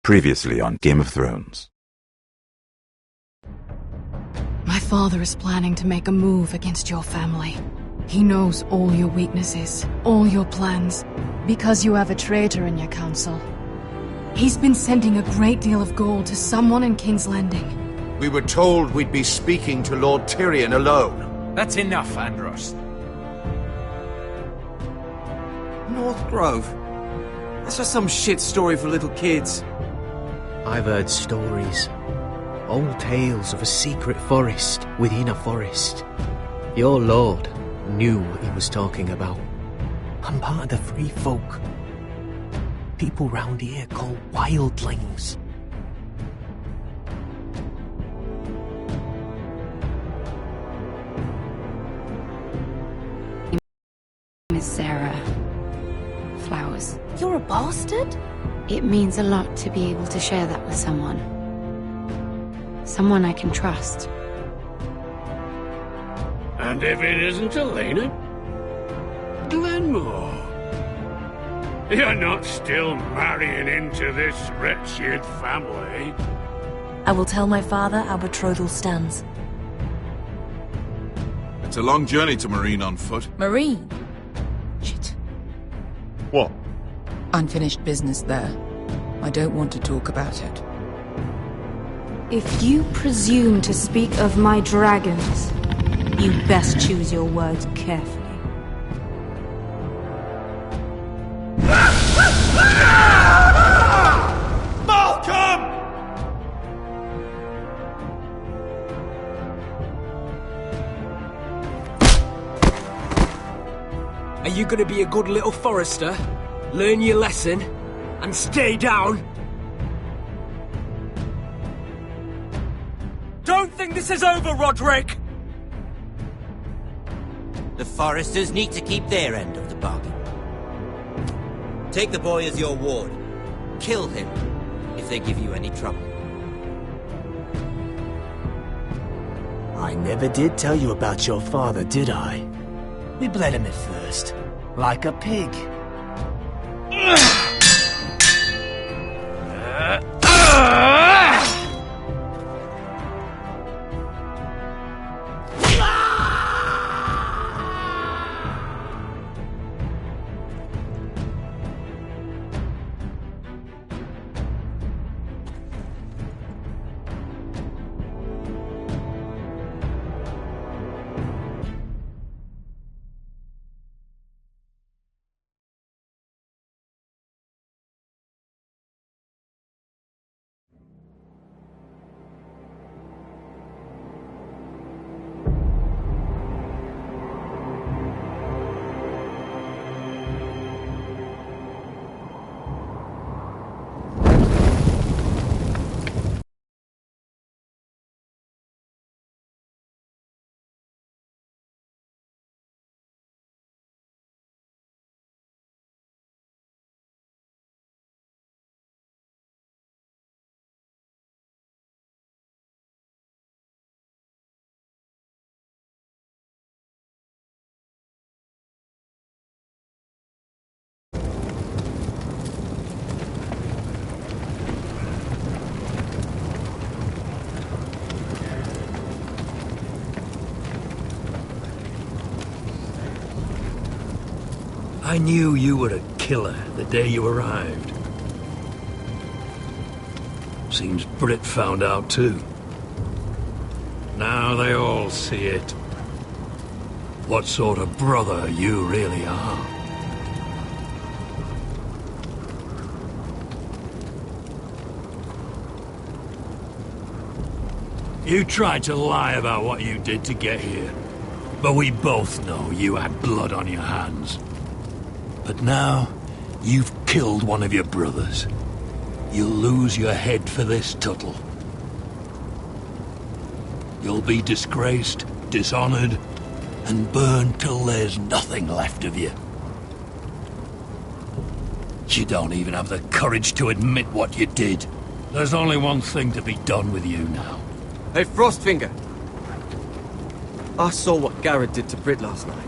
Previously on Game of Thrones. My father is planning to make a move against your family. He knows all your weaknesses, all your plans, because you have a traitor in your council. He's been sending a great deal of gold to someone in King's Landing. We were told we'd be speaking to Lord Tyrion alone. That's enough, Andros. North Grove? That's just some shit story for little kids. I've heard stories. Old tales of a secret forest within a forest. Your lord knew what he was talking about. I'm part of the free folk. People round here call wildlings. Miss Sarah. Flowers. You're a bastard? It means a lot to be able to share that with someone. Someone I can trust. And if it isn't Elena? Glenmore. You're not still marrying into this wretched family. I will tell my father our betrothal stands. It's a long journey to Marine on foot. Marine? Shit. What? Unfinished business there. I don't want to talk about it. If you presume to speak of my dragons, you best choose your words carefully. Malcolm! Are you gonna be a good little forester? Learn your lesson? And stay down? Don't think this is over, Roderick! The foresters need to keep their end of the bargain. Take the boy as your ward. Kill him if they give you any trouble. I never did tell you about your father, did I? We bled him at first, like a pig. I knew you were a killer the day you arrived. Seems Brit found out too. Now they all see it. What sort of brother you really are. You tried to lie about what you did to get here, but we both know you had blood on your hands. But now, you've killed one of your brothers. You'll lose your head for this, Tuttle. You'll be disgraced, dishonored, and burned till there's nothing left of you. You don't even have the courage to admit what you did. There's only one thing to be done with you now. Hey, Frostfinger. I saw what Garrett did to Brit last night.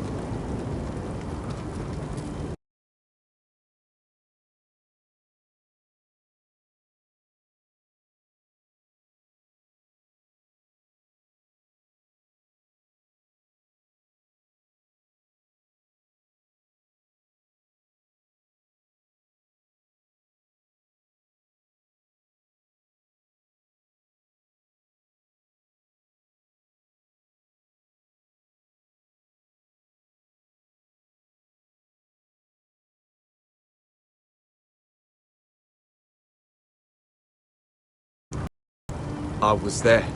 I was there.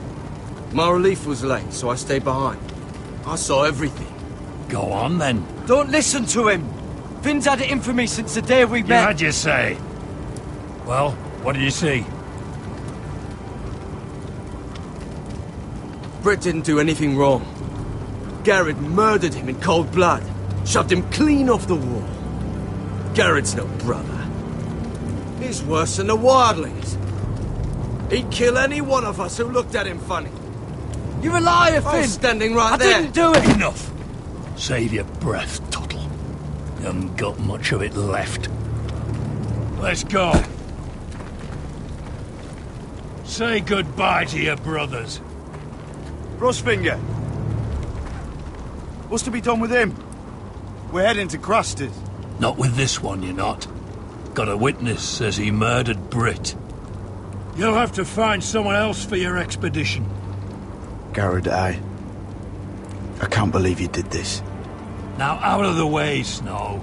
My relief was late, so I stayed behind. I saw everything. Go on, then. Don't listen to him! Finn's had it in for me since the day we You met. had your say. Well, what did you see? Britt didn't do anything wrong. Garrett murdered him in cold blood. Shoved him clean off the wall. Garrett's no brother. He's worse than the wildlings. He'd kill any one of us who looked at him funny. You're a liar, Finn! I was standing right there. I didn't do it! Enough! Save your breath, Tuttle. You haven't got much of it left. Let's go. Say goodbye to your brothers. Rosfinger. What's to be done with him? We're heading to Crusters. Not with this one, you're not. Got a witness says he murdered Britt. You'll have to find someone else for your expedition. Garrett, I can't believe you did this. Now out of the way, Snow.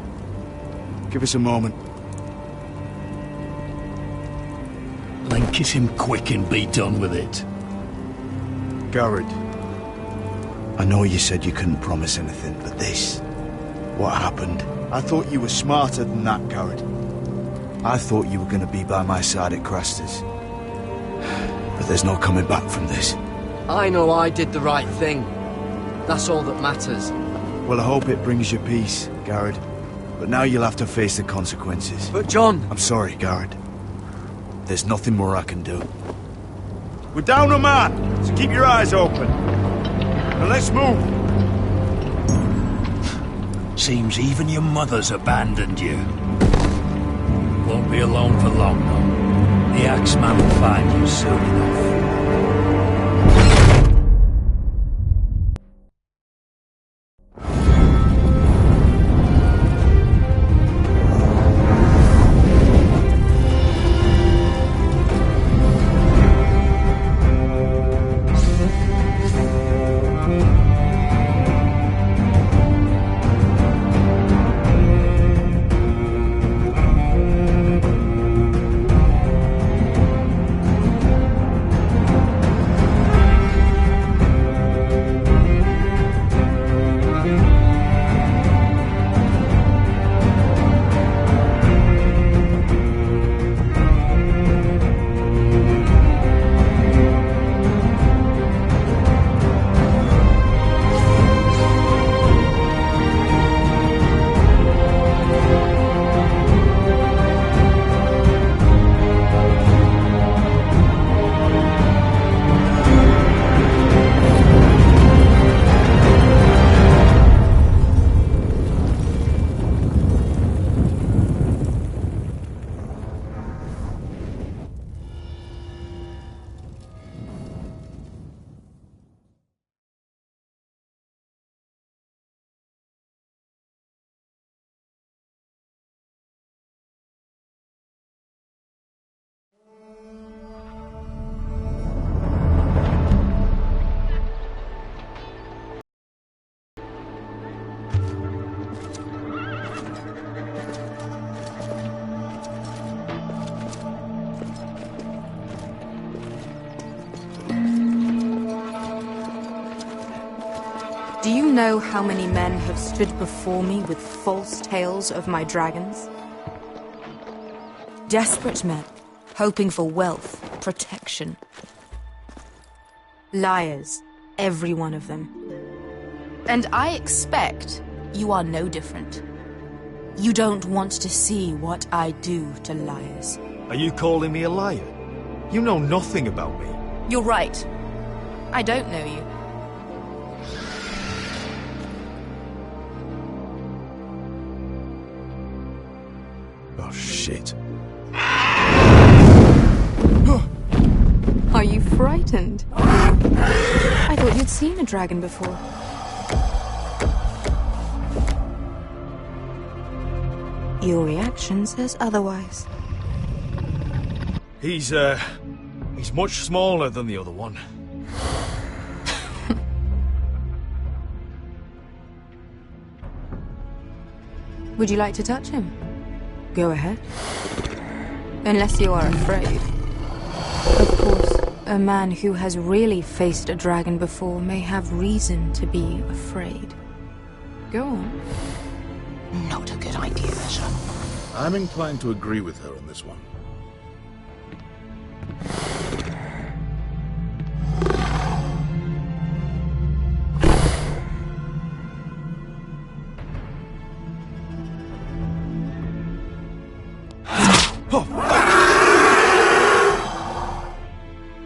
Give us a moment. Then kiss him quick and be done with it. Garrett, I know you said you couldn't promise anything, but this... what happened? I thought you were smarter than that, Garrett. I thought you were going to be by my side at Crusters. But there's no coming back from this. I know I did the right thing. That's all that matters. Well, I hope it brings you peace, Garrett. But now you'll have to face the consequences. But John... I'm sorry, Garrett. There's nothing more I can do. We're down a man, so keep your eyes open. Now let's move. Seems even your mother's abandoned you. Won't be alone for long, though. The Axeman will find you soon enough. Do you know how many men have stood before me with false tales of my dragons? Desperate men, hoping for wealth, protection. Liars, every one of them. And I expect you are no different. You don't want to see what I do to liars. Are you calling me a liar? You know nothing about me. You're right. I don't know you. Oh, shit. Are you frightened? I thought you'd seen a dragon before. Your reaction says otherwise. He's much smaller than the other one. Would you like to touch him? Go ahead. Unless you are afraid. Of course, A man who has really faced a dragon before may have reason to be afraid. Go on. Not a good idea, Asher. I'm inclined to agree with her on this one.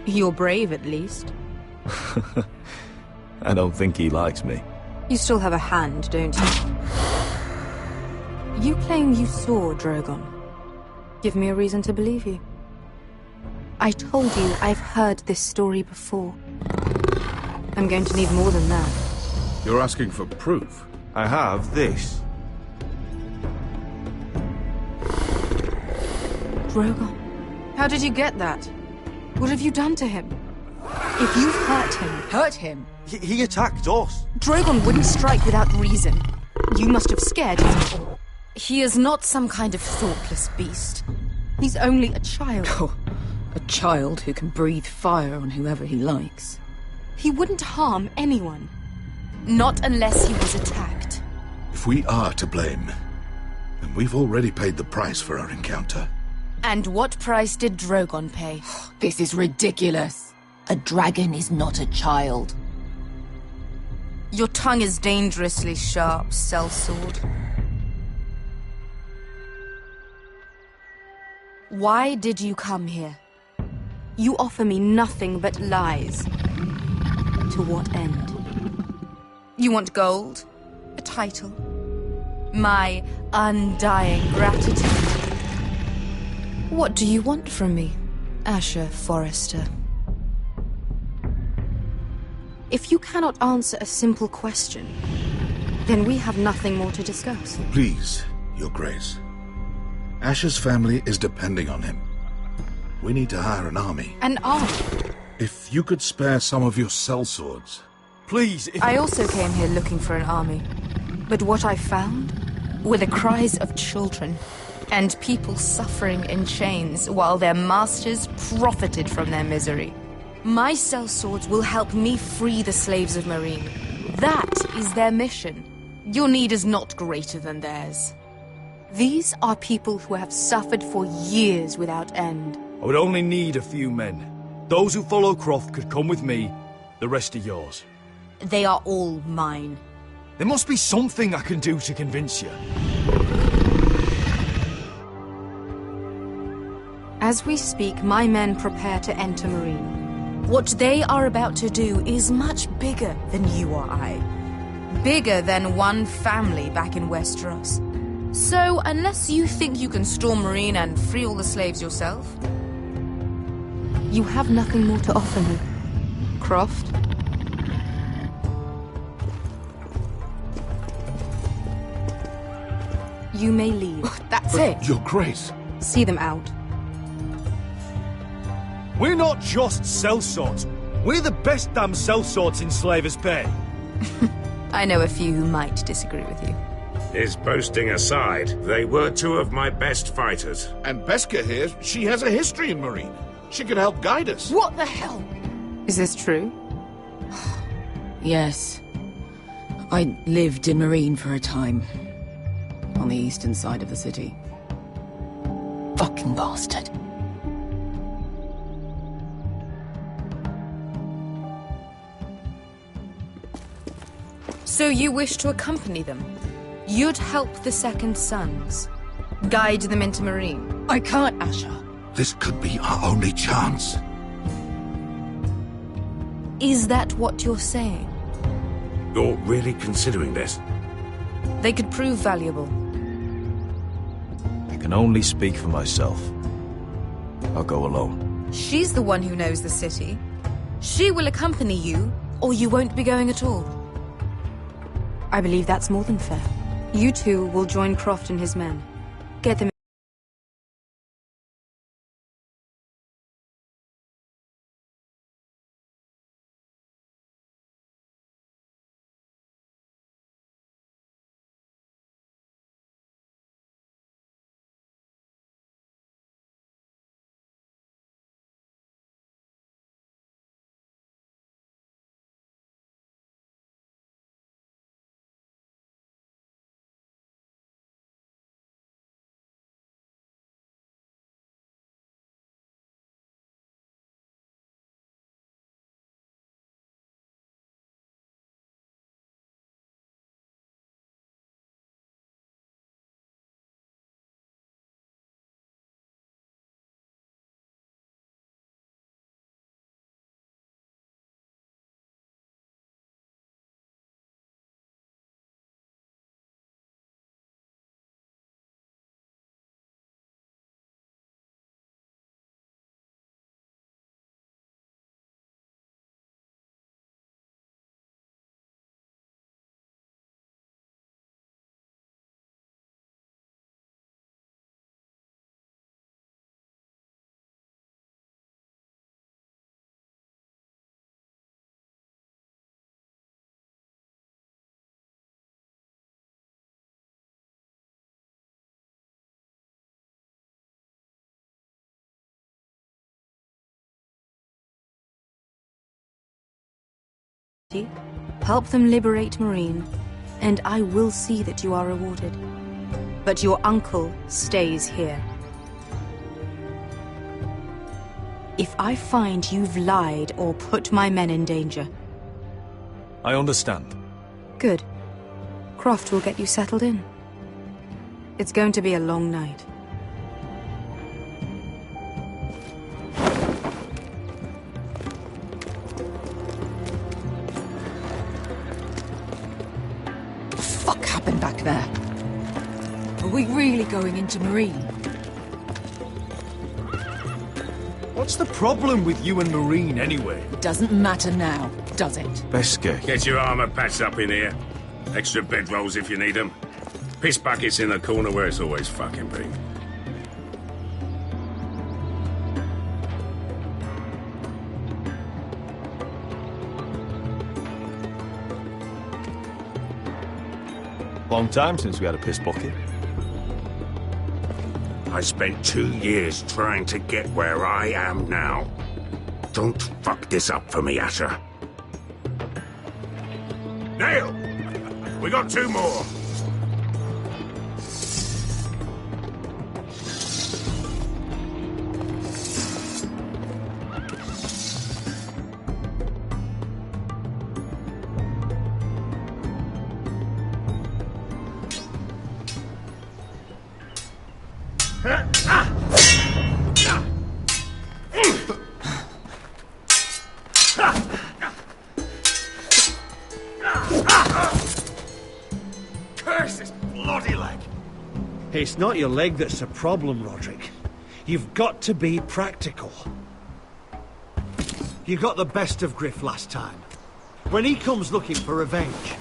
You're brave, at least. I don't think he likes me. You still have a hand, don't you? You claim you saw Drogon. Give me a reason to believe you. I told you I've heard this story before. I'm going to need more than that. You're asking for proof? I have this. Drogon. How did you get that? What have you done to him? If you've hurt him... Hurt him? He attacked us. Drogon wouldn't strike without reason. You must have scared him. He is not some kind of thoughtless beast. He's only a child. Oh, a child who can breathe fire on whoever he likes. He wouldn't harm anyone. Not unless he was attacked. If we are to blame, then we've already paid the price for our encounter. And what price did Drogon pay? This is ridiculous. A dragon is not a child. Your tongue is dangerously sharp, sellsword. Why did you come here? You offer me nothing but lies. To what end? You want gold? A title? My undying gratitude? What do you want from me, Asher Forrester? If you cannot answer a simple question, then we have nothing more to discuss. Please, Your Grace. Asher's family is depending on him. We need to hire an army. An army? If you could spare some of your sellswords. Please, I also came here looking for an army. But what I found were the cries of children and people suffering in chains while their masters profited from their misery. My sellswords will help me free the slaves of Meereen. That is their mission. Your need is not greater than theirs. These are people who have suffered for years without end. I would only need a few men. Those who follow Croft could come with me, the rest are yours. They are all mine. There must be something I can do to convince you. As we speak, my men prepare to enter Meereen. What they are about to do is much bigger than you or I. Bigger than one family back in Westeros. So, unless you think you can storm Meereen and free all the slaves yourself, you have nothing more to offer me, Croft. You may leave. That's it. Your Grace. See them out. We're not just sellswords. We're the best damn sellswords in Slavers Bay. I know a few who might disagree with you. His boasting aside, they were two of my best fighters. And Beska here, she has a history in Meereen. She could help guide us. What the hell? Is this true? Yes. I lived in Meereen for a time. On the eastern side of the city. Fucking bastard. So you wish to accompany them? You'd help the Second Sons? Guide them into Meereen? I can't, Asher. This could be our only chance. Is that what you're saying? You're really considering this? They could prove valuable. I can only speak for myself. I'll go alone. She's the one who knows the city. She will accompany you, or you won't be going at all. I believe that's more than fair. You two will join Croft and his men. Get them help them liberate Marine, and I will see that you are rewarded. But your uncle stays here. If I find you've lied or put my men in danger... I understand. Good. Croft will get you settled in. It's going to be a long night. What the fuck happened back there? Are we really going into Marine? What's the problem with you and Marine, anyway? It doesn't matter now, does it? Beske. Get your armor patched up in here. Extra bedrolls if you need them. Piss buckets in the corner where it's always fucking been. Long time since we had a piss bucket. I spent 2 years trying to get where I am now. Don't fuck this up for me, Asher. Nail! We got 2 more. Curse this bloody leg! It's not your leg that's the problem, Roderick. You've got to be practical. You got the best of Griff last time. When he comes looking for revenge,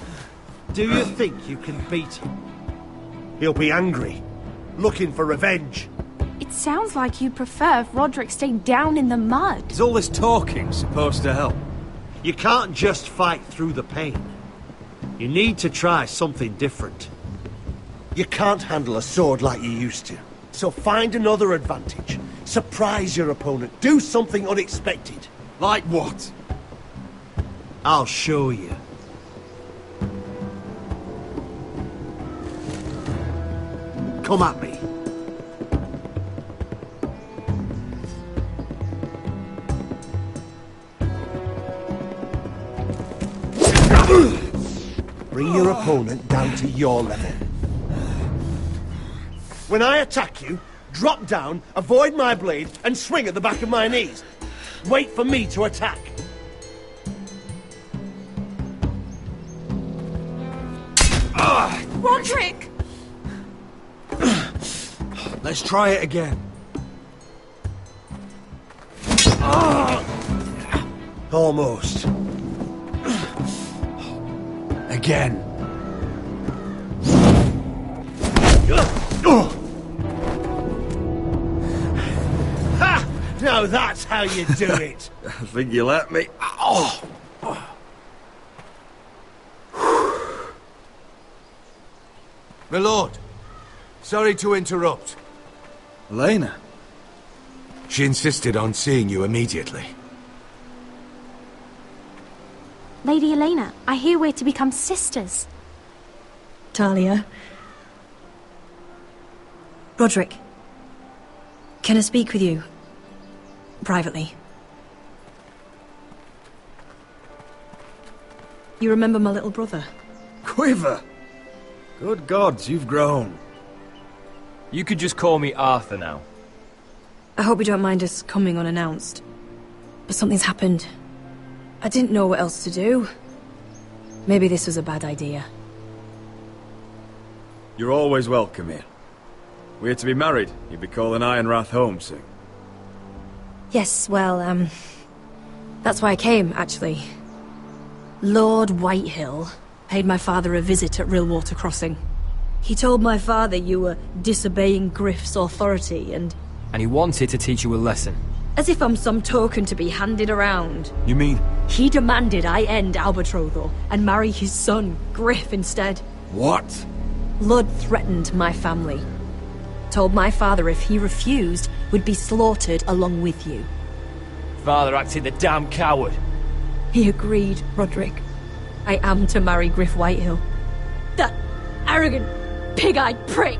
do you think you can beat him? He'll be angry, looking for revenge. It sounds like you'd prefer if Roderick stayed down in the mud. Is all this talking supposed to help? You can't just fight through the pain. You need to try something different. You can't handle a sword like you used to. So find another advantage. Surprise your opponent. Do something unexpected. Like what? I'll show you. Come at me. Bring your opponent down to your level. When I attack you, drop down, avoid my blade, and swing at the back of my knees. Wait for me to attack. Roderick! Let's try it again. Almost. Again. Ha! Now that's how you do it. I think you let me. Oh! My lord, sorry to interrupt. Elena? She insisted on seeing you immediately. Lady Elena, I hear we're to become sisters. Talia. Roderick. Can I speak with you? Privately. You remember my little brother? Quiver! Good gods, you've grown. You could just call me Arthur now. I hope you don't mind us coming unannounced. But something's happened. I didn't know what else to do. Maybe this was a bad idea. You're always welcome here. We're to be married. You'll be calling Ironrath home soon. Yes, well, that's why I came, actually. Lord Whitehill paid my father a visit at Rillwater Crossing. He told my father you were disobeying Griff's authority and he wanted to teach you a lesson. As if I'm some token to be handed around. You mean? He demanded I end our betrothal and marry his son, Griff, instead. What? Lud threatened my family. Told my father if he refused, would be slaughtered along with you. Father acted the damn coward. He agreed, Roderick. I am to marry Griff Whitehill. That arrogant, pig-eyed prick!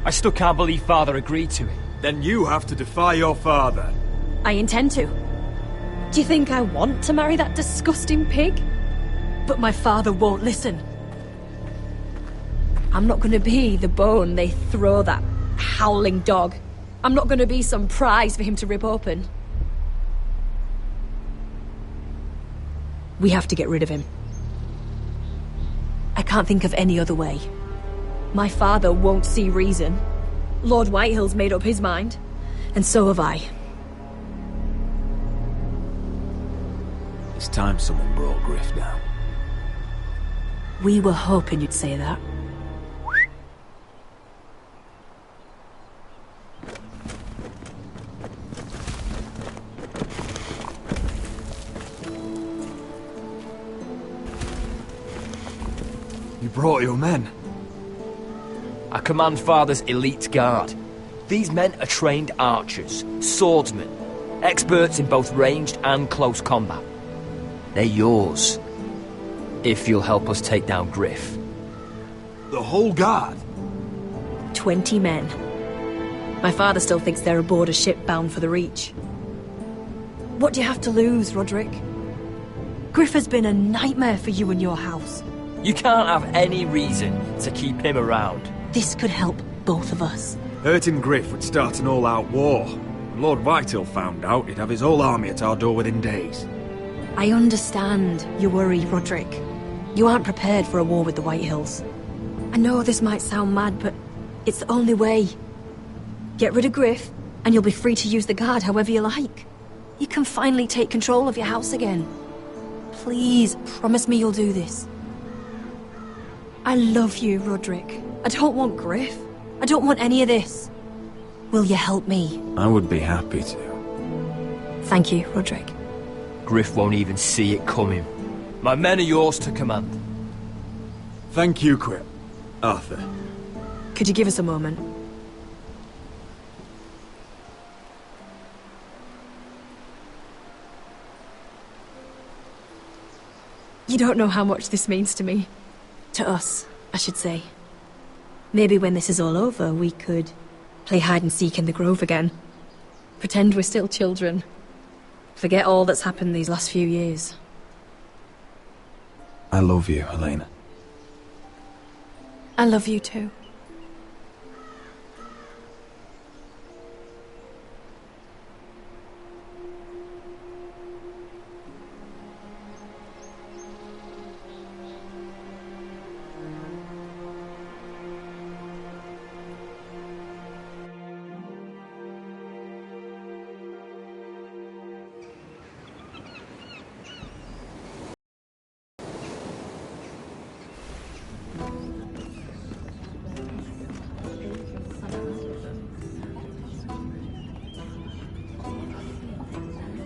I still can't believe Father agreed to it. Then you have to defy your father. I intend to. Do you think I want to marry that disgusting pig? But my father won't listen. I'm not gonna be the bone they throw that howling dog. I'm not gonna be some prize for him to rip open. We have to get rid of him. I can't think of any other way. My father won't see reason. Lord Whitehill's made up his mind, and so have I. It's time someone brought Griff down. We were hoping you'd say that. You brought your men. I command Father's elite guard. These men are trained archers, swordsmen, experts in both ranged and close combat. They're yours, if you'll help us take down Griff. The whole guard? 20 men. My father still thinks they're aboard a ship bound for the Reach. What do you have to lose, Roderick? Griff has been a nightmare for you and your house. You can't have any reason to keep him around. This could help both of us. Hurting Griff would start an all-out war. When Lord Whitehill found out, he'd have his whole army at our door within days. I understand your worry, Roderick. You aren't prepared for a war with the Whitehills. I know this might sound mad, but it's the only way. Get rid of Griff, and you'll be free to use the guard however you like. You can finally take control of your house again. Please, promise me you'll do this. I love you, Roderick. I don't want Griff. I don't want any of this. Will you help me? I would be happy to. Thank you, Roderick. Griff won't even see it coming. My men are yours to command. Thank you, Quip. Arthur. Could you give us a moment? You don't know how much this means to me. To us, I should say. Maybe when this is all over, we could play hide and seek in the grove again. Pretend we're still children. Forget all that's happened these last few years. I love you, Helena. I love you too.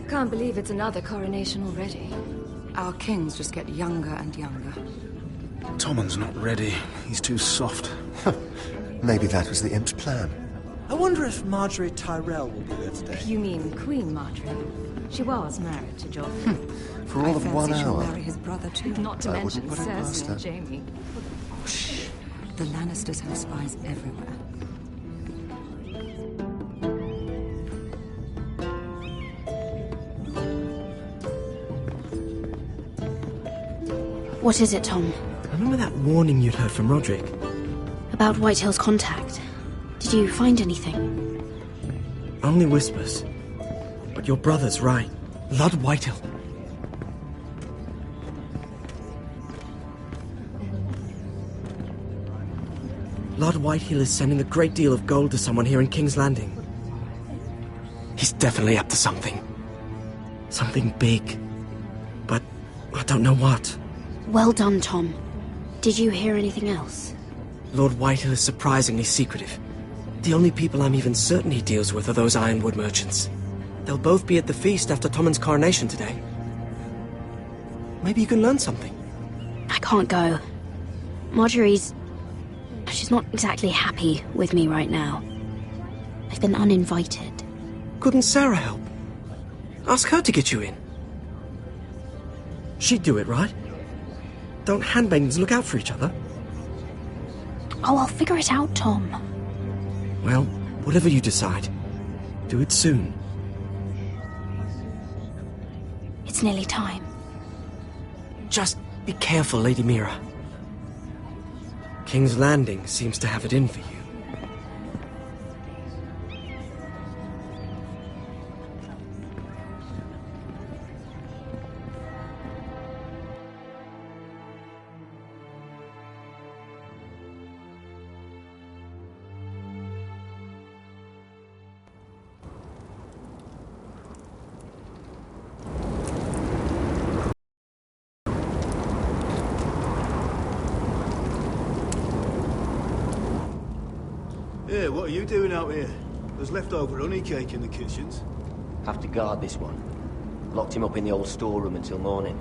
Can't believe it's another coronation already. Our kings just get younger and younger. Tommen's not ready. He's too soft. Maybe that was the imp's plan. I wonder if Marjorie Tyrell will be there today. You mean Queen Marjorie? She was married to Joffrey. For all of 1 She'll hour. marry his brother too. Not to I mention wouldn't put it past Cersei her. and Jaime. Oh, shh. The Lannisters have spies everywhere. What is it, Tom? Remember that warning you'd heard from Roderick? About Whitehill's contact. Did you find anything? Only whispers. But your brother's right. Lord Whitehill. Lord Whitehill is sending a great deal of gold to someone here in King's Landing. He's definitely up to something. Something big. But I don't know what. Well done, Tom. Did you hear anything else? Lord Whitehill is surprisingly secretive. The only people I'm even certain he deals with are those ironwood merchants. They'll both be at the feast after Tommen's coronation today. Maybe you can learn something. I can't go. Marjorie's... she's not exactly happy with me right now. I've been uninvited. Couldn't Sarah help? Ask her to get you in. She'd do it, right? Don't handmaidens look out for each other? Oh, I'll figure it out, Tom. Well, whatever you decide, do it soon. It's nearly time. Just be careful, Lady Mira. King's Landing seems to have it in for you. Hey, what are you doing out here? There's leftover honey cake in the kitchens. Have to guard this one. Locked him up in the old storeroom until morning.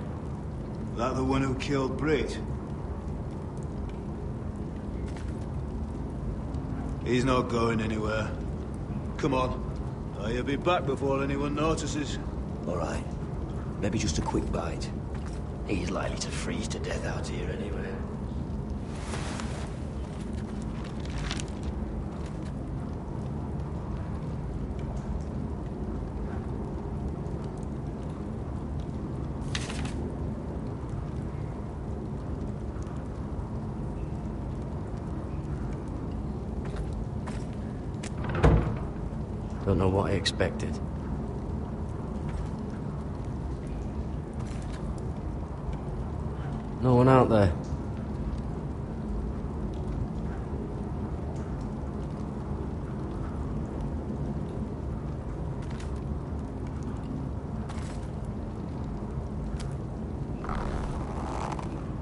That the one who killed Brit? He's not going anywhere. Come on. You'll be back before anyone notices. All right. Maybe just a quick bite. He's likely to freeze to death out here anyway. Don't know what I expected. No one out there.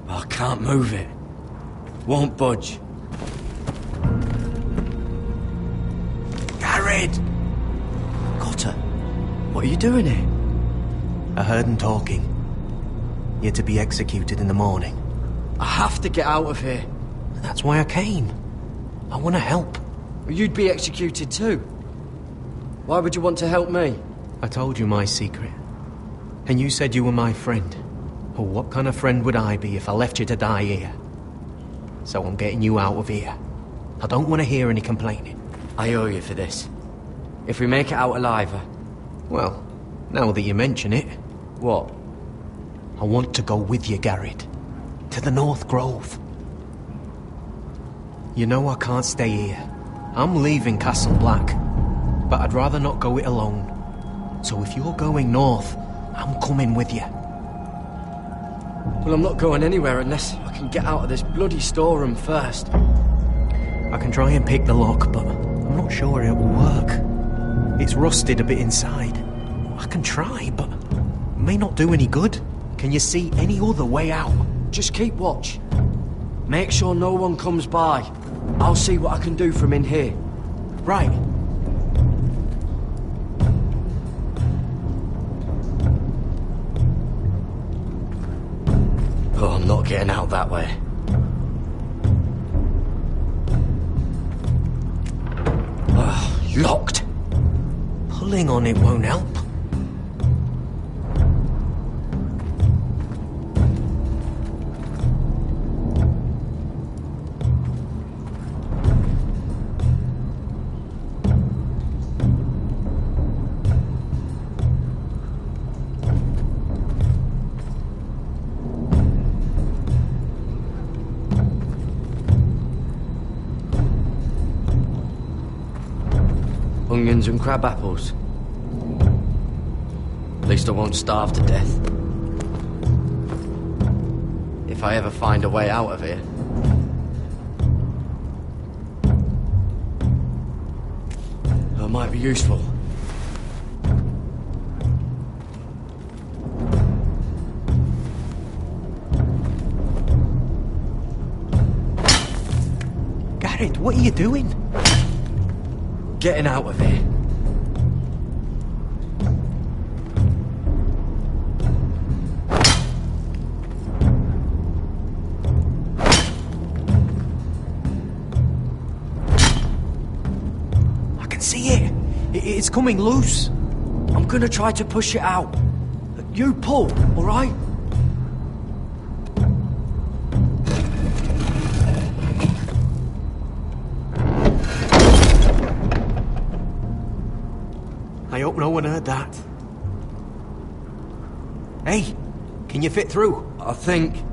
I can't move it. Won't budge. Garrett! Cotter, what are you doing here? I heard him talking. You're to be executed in the morning. I have to get out of here. That's why I came. I want to help. You'd be executed too. Why would you want to help me? I told you my secret. And you said you were my friend. Well, what kind of friend would I be if I left you to die here? So I'm getting you out of here. I don't want to hear any complaining. I owe you for this. If we make it out alive... Well, now that you mention it... What? I want to go with you, Garrett. To the North Grove. You know I can't stay here. I'm leaving Castle Black. But I'd rather not go it alone. So if you're going north, I'm coming with you. Well, I'm not going anywhere unless I can get out of this bloody storeroom first. I can try and pick the lock, but I'm not sure it will work. It's rusted a bit inside. I can try, but it may not do any good. Can you see any other way out? Just keep watch. Make sure no one comes by. I'll see what I can do from in here. Right. Oh, I'm not getting out that way. Locked. Pulling on it won't help. Onions and crab apples. At least I won't starve to death. If I ever find a way out of here. That might be useful. Garrett, what are you doing? Getting out of here. I can see it. It's coming loose. I'm gonna try to push it out. You pull, all right? I hope no one heard that. Hey, can you fit through? I think...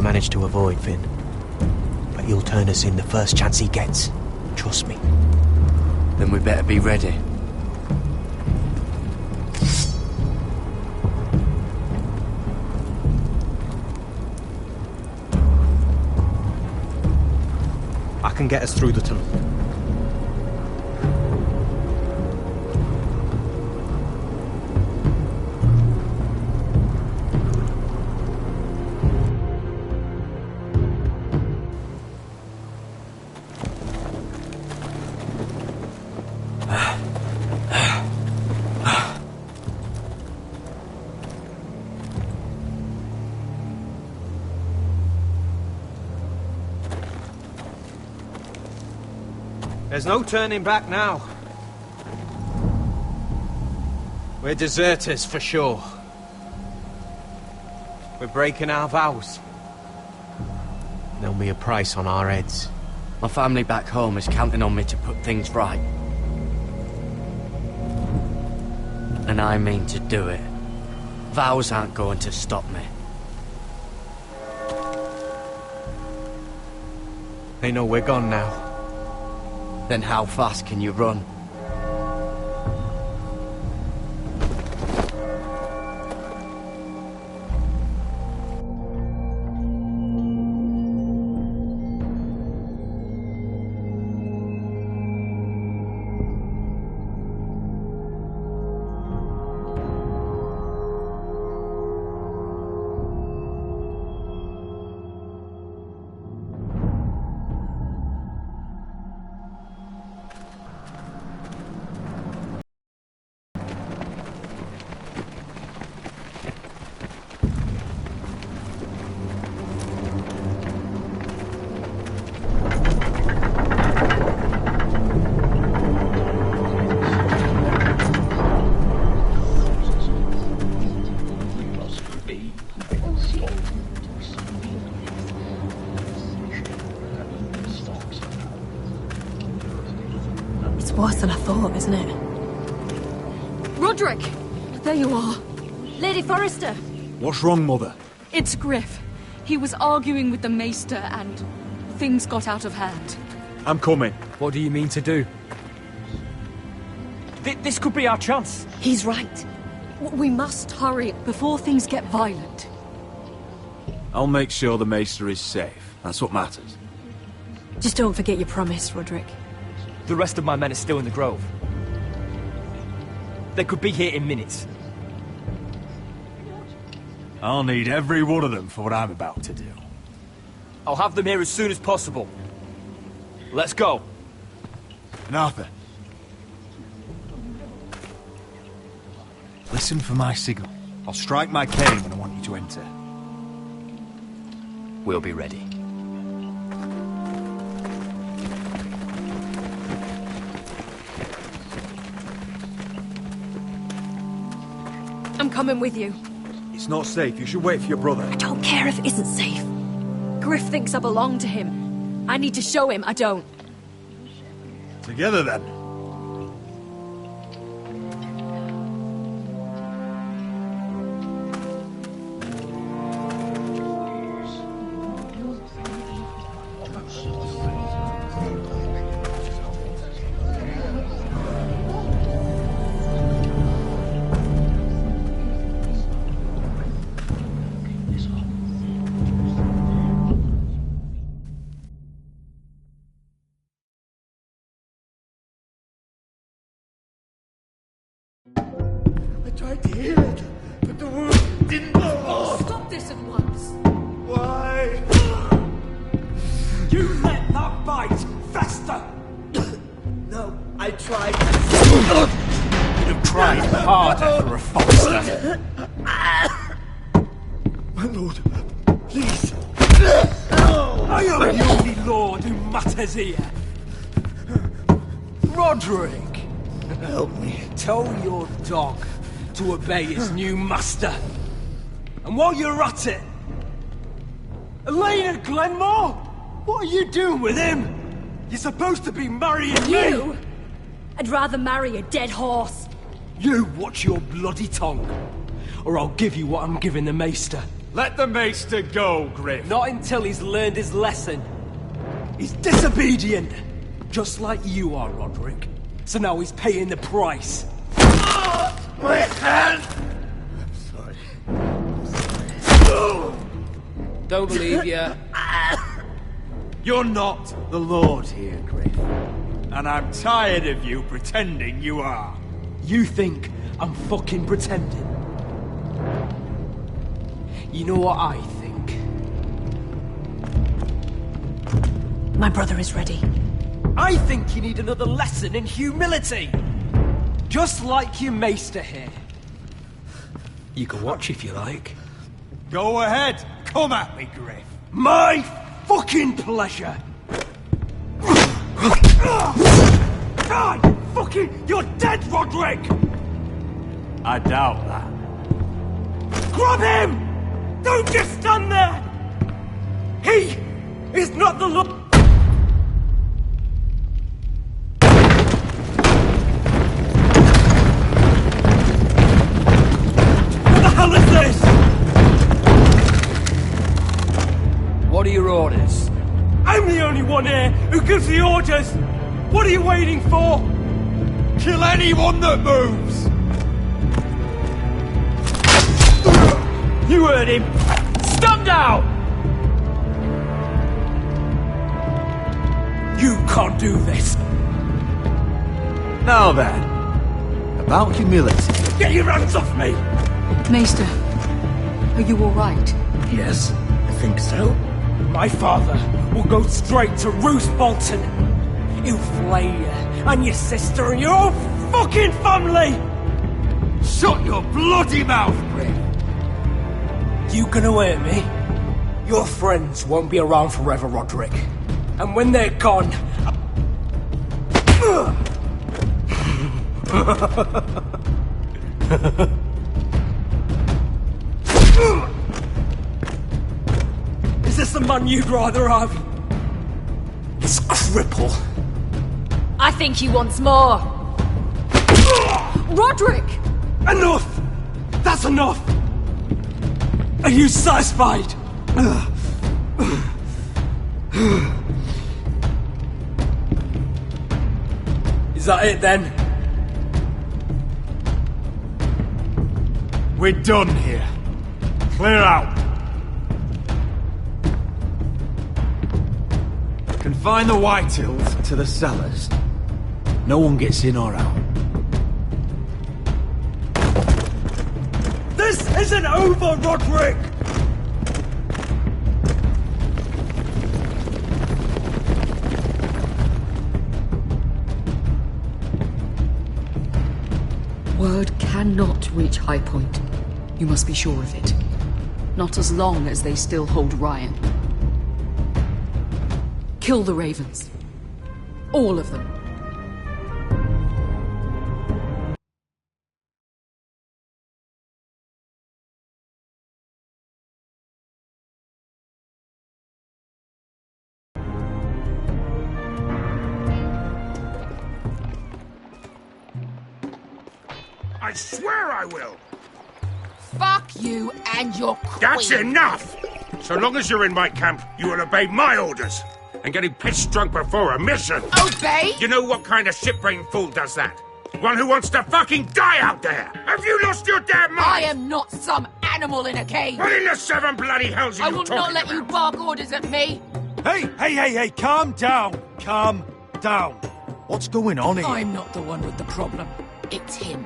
Managed to avoid Finn, but he'll turn us in the first chance he gets. Trust me. Then we better be ready. I can get us through the tunnel. There's no turning back now. We're deserters for sure. We're breaking our vows. There'll be a price on our heads. My family back home is counting on me to put things right. And I mean to do it. Vows aren't going to stop me. They know we're gone now. Then how fast can you run? Worse than I thought, isn't it? Roderick! There you are. Lady Forrester! What's wrong, Mother? It's Griff. He was arguing with the Maester and Things got out of hand. I'm coming. What do you mean to do? This could be our chance. He's right. We must hurry before things get violent. I'll make sure the Maester is safe. That's what matters. Just don't forget your promise, Roderick. The rest of my men are still in the grove. They could be here in minutes. I'll need every one of them for what I'm about to do. I'll have them here as soon as possible. Let's go. And Arthur, listen for my signal. I'll strike my cane when I want you to enter. We'll be ready. I'm coming with you. It's not safe. You should wait for your brother. I don't care if it isn't safe. Griff thinks I belong to him. I need to show him I don't. Together, then. Tried to heal it, but the wound didn't go off. Stop this at once. Why? You let that bite fester! No, I tried. You'd have tried harder for a foster. My lord, please. I am the only lord who matters here. Roderick, help me. Tell your dog to obey his new master. And while you're at it, Elena Glenmore, what are you doing with him? You're supposed to be marrying You? me. I'd rather marry a dead horse. You watch your bloody tongue, or I'll give you what I'm giving the Maester. Let the Maester go, Griff. Not until he's learned his lesson. He's disobedient, just like you are, Roderick. So now he's paying the price. My hand! I'm sorry. Don't believe you. You're not the Lord here, Griff. And I'm tired of you pretending you are. You think I'm fucking pretending? You know what I think? My brother is ready. I think you need another lesson in humility. Just like your Maester here. You can watch if you like. Go ahead. Come at me, Griff. My fucking pleasure. God, fucking, you're dead, Roderick! I doubt that. Grab him! Don't just stand there! He is not the Lord. What are your orders? I'm the only one here who gives the orders! What are you waiting for? Kill anyone that moves! You heard him! Stand down! You can't do this! Now then, about humility. Get your hands off me! Maester, are you all right? Yes, I think so. My father will go straight to Roose Bolton. He'll flay you, and your sister, and your whole fucking family! Shut your bloody mouth, Griff! You gonna hurt me? Your friends won't be around forever, Roderick. And when they're gone... Is this the man you'd rather have? This cripple. I think he wants more. Roderick! Enough! That's enough! Are you satisfied? Is that it then? We're done here. Clear out. Confine the Whitehills to the cellars. No one gets in or out. This isn't over, Roderick! Word cannot reach High Point. You must be sure of it. Not as long as they still hold Ryan. Kill the Ravens. All of them. I swear I will! Fuck you and your queen. That's enough! So long as you're in my camp, you will obey my orders. And getting pissed drunk before a mission. Obey? You know what kind of shit-brained fool does that? One who wants to fucking die out there! Have you lost your damn mind? I am not some animal in a cage. What in the seven bloody hells are I you will talking not let about? you bark orders at me. Hey, calm down. Calm down. What's going on here? I'm not the one with the problem. It's him.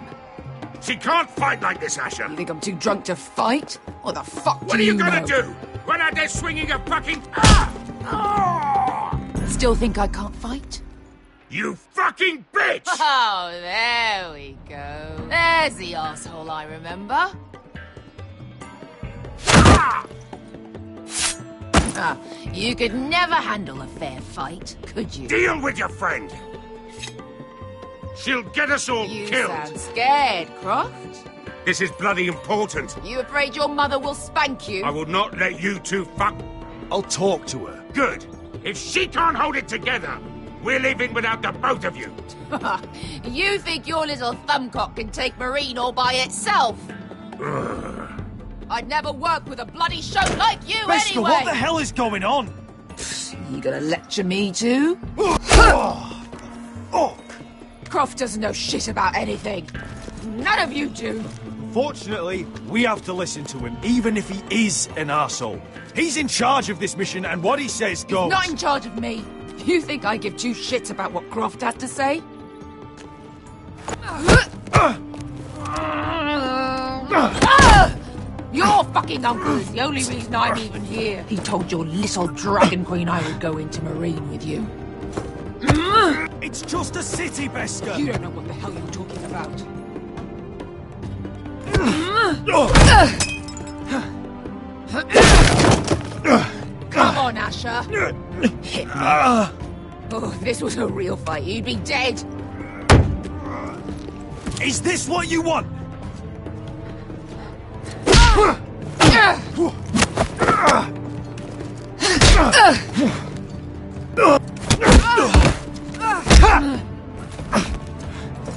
She can't fight like this, Asher. You think I'm too drunk to fight? What the fuck What do are you know? gonna do? Run out there swinging a fucking... Still think I can't fight? You fucking bitch! Oh, there we go. There's the asshole I remember. You could never handle a fair fight, could you? Deal with your friend! She'll get us all You killed! sound scared, Croft. This is bloody important. You afraid your mother will spank you? I will not let you two fuck... I'll talk to her. Good. If she can't hold it together, we're leaving without the both of you. You think your little thumbcock can take Marine all by itself? I'd never work with a bloody show like you Beskha, anyway! what the hell is going on? You gonna lecture me too? Croft doesn't know shit about anything. None of you do. Fortunately, we have to listen to him, even if he is an arsehole. He's in charge of this mission, and what he says goes. He's not in charge of me. You think I give two shits about what Croft has to say? Your fucking uncle is the only reason I'm even here. He told your little dragon queen I would go into Marine with you. It's just a city, Beskha. You don't know what the hell you're talking about. Come on, Asher. Hit me. Oh, if this was a real fight, you'd be dead. Is this what you want?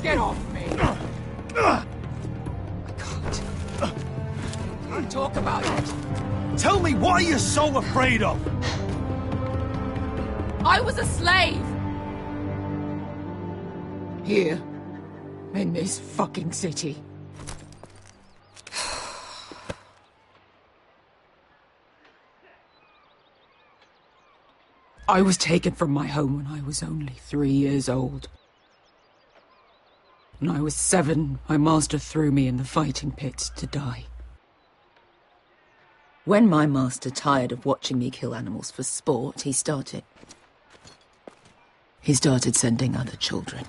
Get off me. I can't talk about it. Tell me, what are you so afraid of? I was a slave. Here. In this fucking city. I was taken from my home when I was only 3 years old. When I was 7, my master threw me in the fighting pits to die. When my master tired of watching me kill animals for sport, he started sending other children.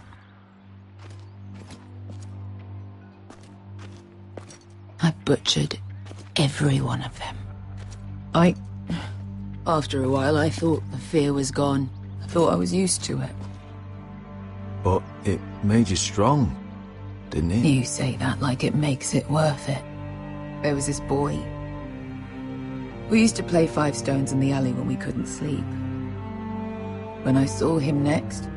I butchered every one of them. After a while, I thought the fear was gone. I thought I was used to it. But it made you strong, didn't it? You say that like it makes it worth it. There was this boy. We used to play 5 stones in the alley when we couldn't sleep. When I saw him next,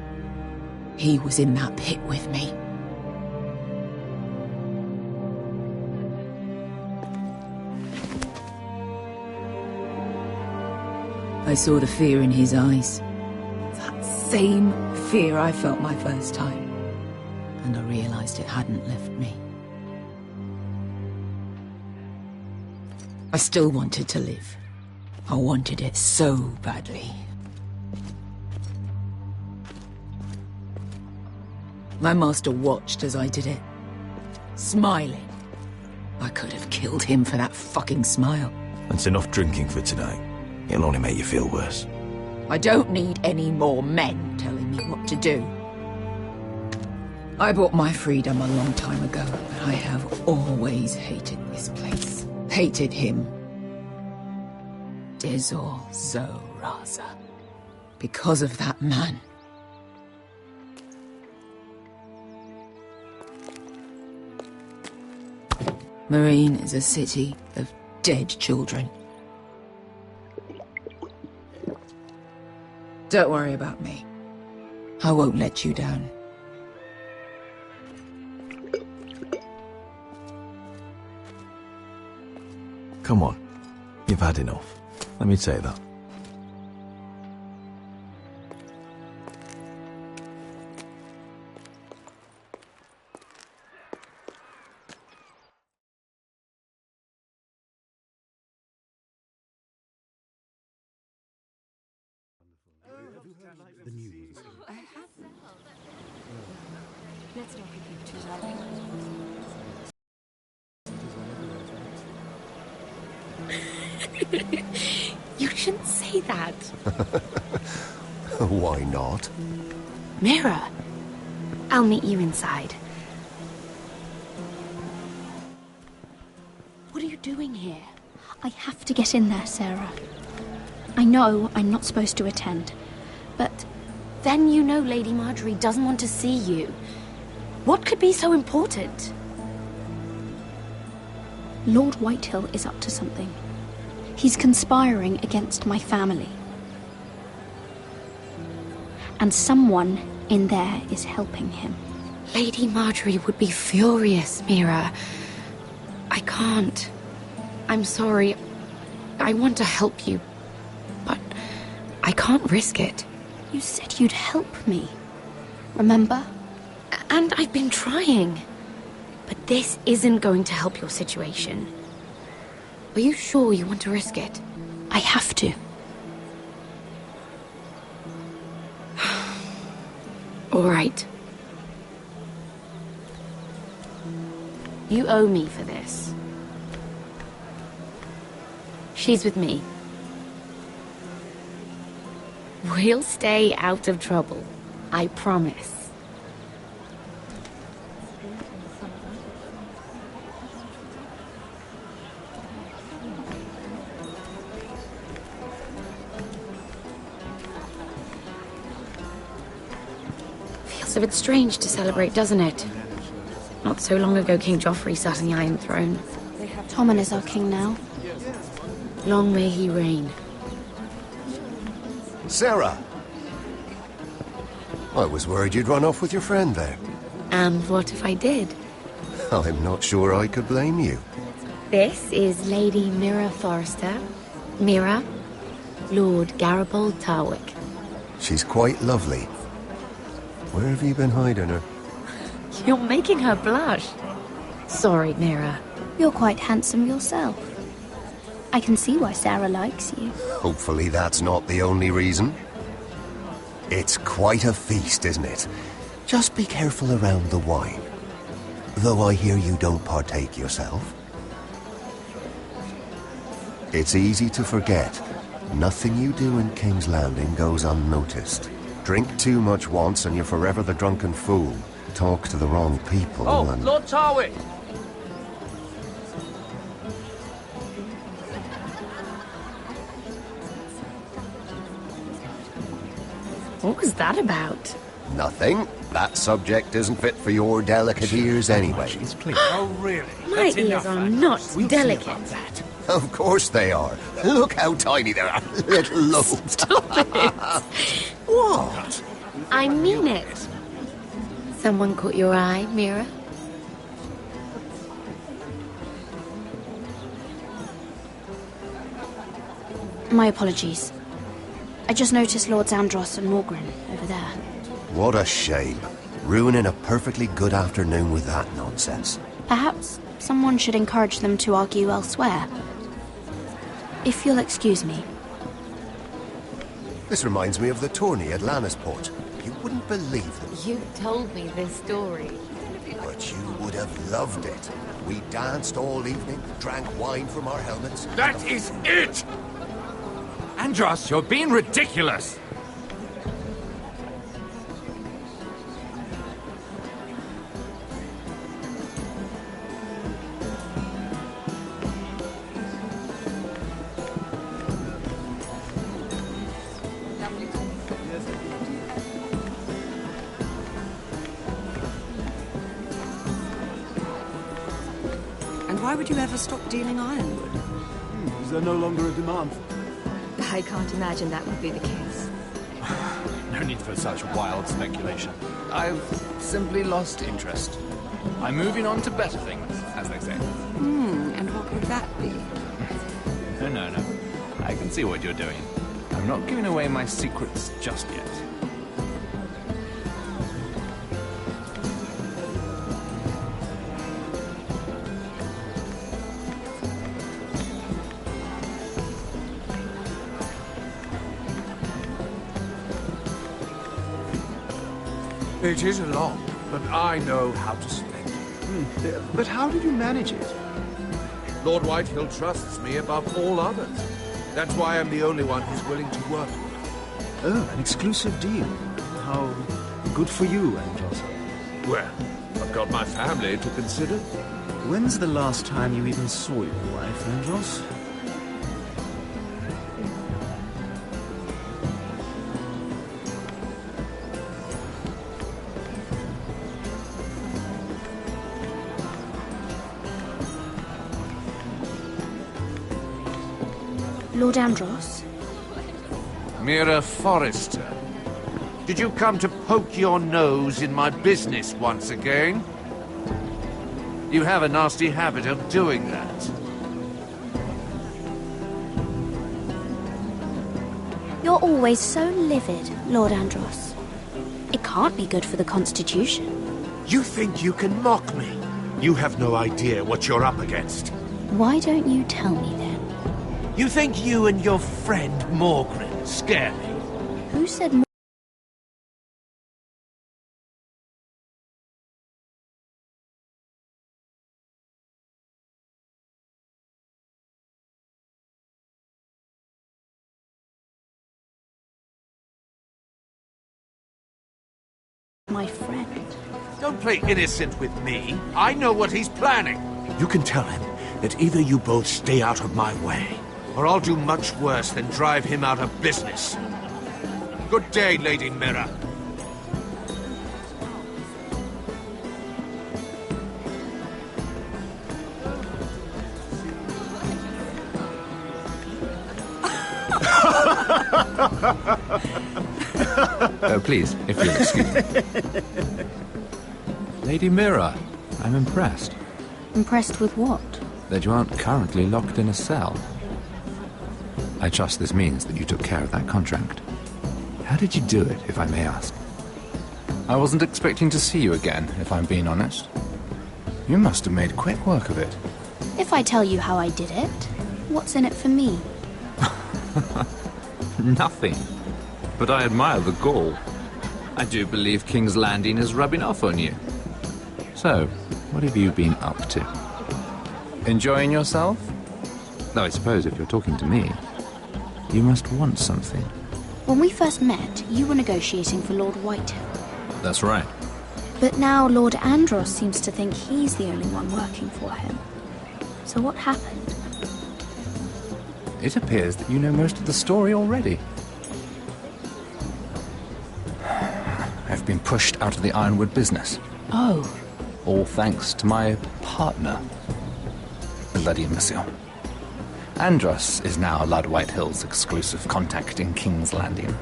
he was in that pit with me. I saw the fear in his eyes. That same fear I felt my first time. and I realised it hadn't left me. I still wanted to live. I wanted it so badly. My master watched as I did it, smiling. I could have killed him for that fucking smile. That's enough drinking for today. It'll only make you feel worse. I don't need any more men telling me what to do. I bought my freedom a long time ago, but I have always hated this place. Hated him. Dizor Zoraza. Because of that man. Marine is a city of dead children. Don't worry about me. I won't let you down. Come on. You've had enough. Let me say that. Let's not be too loud. You shouldn't say that. Why not? Mira, I'll meet you inside. What are you doing here? I have to get in there, Sarah. I know I'm not supposed to attend, but then you know Lady Marjorie doesn't want to see you. What could be so important? Lord Whitehill is up to something. He's conspiring against my family. And someone in there is helping him. Lady Marjorie would be furious, Mira. I can't. I'm sorry. I want to help you, but I can't risk it. You said you'd help me. Remember? And I've been trying. But this isn't going to help your situation. Are you sure you want to risk it? I have to. All right. You owe me for this. She's with me. We'll stay out of trouble. I promise. Feels a bit strange to celebrate, doesn't it? Not so long ago, King Joffrey sat on the Iron Throne. Tommen is our king now. Long may he reign. Sarah! I was worried you'd run off with your friend there. And what if I did? I'm not sure I could blame you. This is Lady Mira Forrester. Mira, Lord Garibaldi Tarwick. She's quite lovely. Where have you been hiding her? You're making her blush. Sorry, Mira. You're quite handsome yourself. I can see why Sarah likes you. Hopefully that's not the only reason. It's quite a feast, isn't it? Just be careful around the wine. Though I hear you don't partake yourself. It's easy to forget. Nothing you do in King's Landing goes unnoticed. Drink too much once and you're forever the drunken fool. Talk to the wrong people and... Lord Tarwick! What was that about? Nothing. That subject isn't fit for your delicate ears anyway. Oh, really? My ears are not delicate. Of course they are. Look how tiny they are. Little lobes. Stop it. What? I mean it. Someone caught your eye, Mira? My apologies. I just noticed Lords Andros and Morgren over there. What a shame. Ruining a perfectly good afternoon with that nonsense. Perhaps someone should encourage them to argue elsewhere. If you'll excuse me. This reminds me of the tourney at Lannisport. You wouldn't believe them. You told me this story. But you would have loved it. We danced all evening, drank wine from our helmets. That is it! Andros, you're being ridiculous! Why would you ever stop dealing ironwood? Is there no longer a demand? I can't imagine that would be the case. No need for such wild speculation. I've simply lost interest. I'm moving on to better things, as they say. And what would that be? No. I can see what you're doing. I'm not giving away my secrets just yet. It is a lot, but I know how to spend it. But how did you manage it? Lord Whitehill trusts me above all others. That's why I'm the only one who's willing to work with him. Oh, an exclusive deal. How good for you, Andros. Well, I've got my family to consider. When's the last time you even saw your wife, Andros? Lord Andros? Mira Forrester, did you come to poke your nose in my business once again? You have a nasty habit of doing that. You're always so livid, Lord Andros. It can't be good for the Constitution. You think you can mock me? You have no idea what you're up against. Why don't you tell me then? You think you and your friend Morgren scare me? Who said my friend? Don't play innocent with me. I know what he's planning. You can tell him that either you both stay out of my way, or I'll do much worse than drive him out of business. Good day, Lady Mira. Please, if you'll excuse me. Lady Mira, I'm impressed. Impressed with what? That you aren't currently locked in a cell. I trust this means that you took care of that contract. How did you do it, if I may ask? I wasn't expecting to see you again, if I'm being honest. You must have made quick work of it. If I tell you how I did it, what's in it for me? Nothing. But I admire the gall. I do believe King's Landing is rubbing off on you. So, what have you been up to? Enjoying yourself? Though I suppose if you're talking to me, you must want something. When we first met, you were negotiating for Lord Whitehill. That's right. But now Lord Andros seems to think he's the only one working for him. So what happened? It appears that you know most of the story already. I've been pushed out of the ironwood business. Oh. All thanks to my partner, Bloody Monsieur. Andros is now Lord Whitehill's exclusive contact in King's Landing.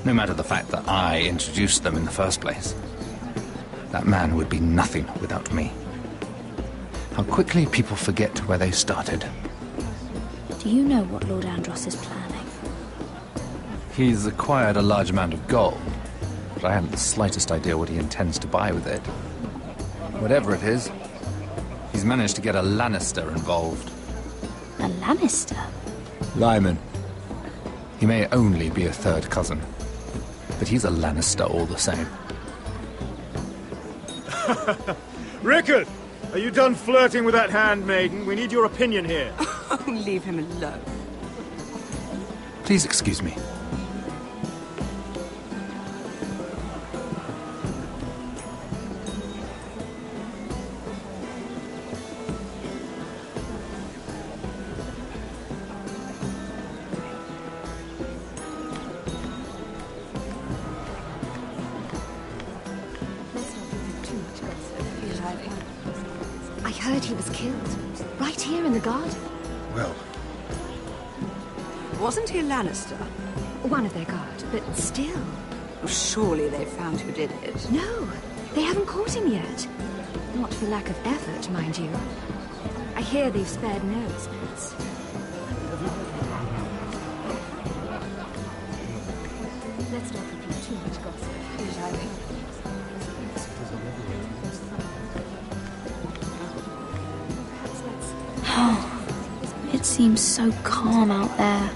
No matter the fact that I introduced them in the first place, that man would be nothing without me. How quickly people forget where they started. Do you know what Lord Andros is planning? He's acquired a large amount of gold. but I haven't the slightest idea what he intends to buy with it. Whatever it is, he's managed to get a Lannister involved. A Lannister? Lyman. He may only be a third cousin, but he's a Lannister all the same. Rickard! Are you done flirting with that handmaiden? We need your opinion here. Oh, leave him alone. Please excuse me. I heard he was killed. Right here in the garden. Well... Wasn't he a Lannister? One of their guard, but still. Surely they found who did it. No, they haven't caught him yet. Not for lack of effort, mind you. I hear they've spared no expense. Let's not repeat too much gossip. It seems so calm out there.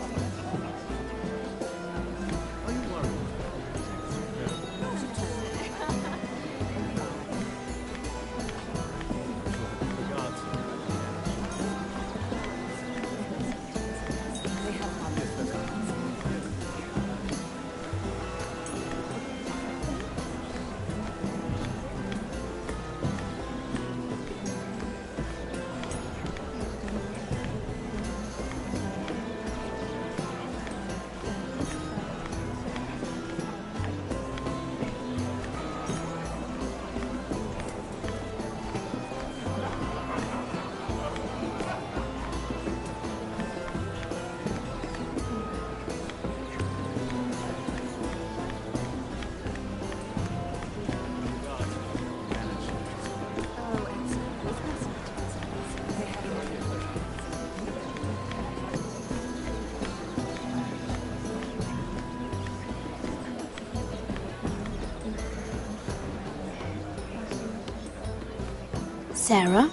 Sarah?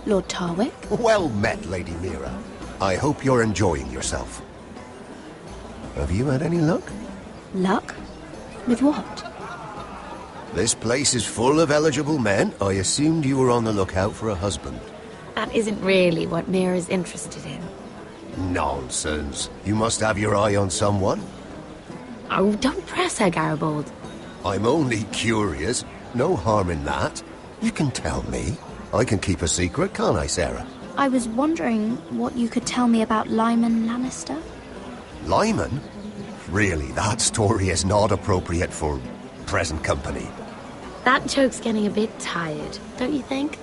Lord Tarwick? Well met, Lady Mira. I hope you're enjoying yourself. Have you had any luck? Luck? With what? This place is full of eligible men. I assumed you were on the lookout for a husband. That isn't really what Mira's interested in. Nonsense. You must have your eye on someone. Oh, don't press her, Garibaldi. I'm only curious. No harm in that. You can tell me. I can keep a secret, can't I, Sarah? I was wondering what you could tell me about Lyman Lannister. Lyman? Really, that story is not appropriate for present company. That joke's getting a bit tired, don't you think?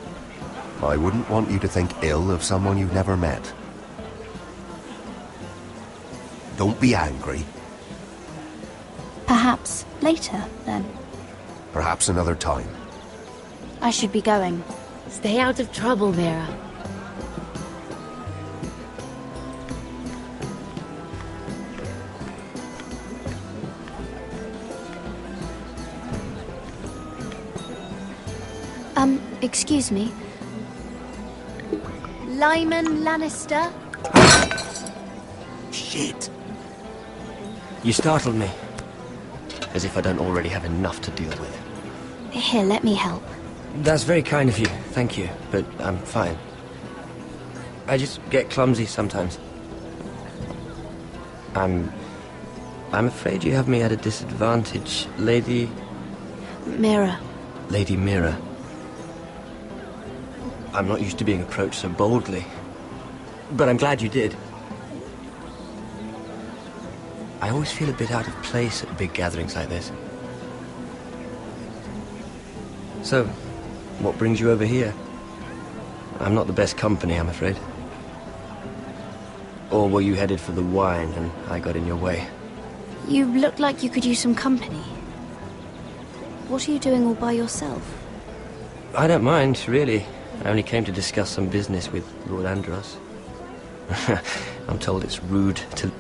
I wouldn't want you to think ill of someone you've never met. Don't be angry. Perhaps later, then. Perhaps another time. I should be going. Stay out of trouble, Mira. Excuse me. Lyman Lannister? Shit. You startled me. As if I don't already have enough to deal with. Here, let me help. That's very kind of you, thank you, but I'm fine. I just get clumsy sometimes. I'm afraid you have me at a disadvantage, Lady... Mira. Lady Mira. I'm not used to being approached so boldly, but I'm glad you did. I always feel a bit out of place at big gatherings like this. So, what brings you over here? I'm not the best company, I'm afraid. Or were you headed for the wine and I got in your way? You look like you could use some company. What are you doing all by yourself? I don't mind, really. I only came to discuss some business with Lord Andros. I'm told it's rude to...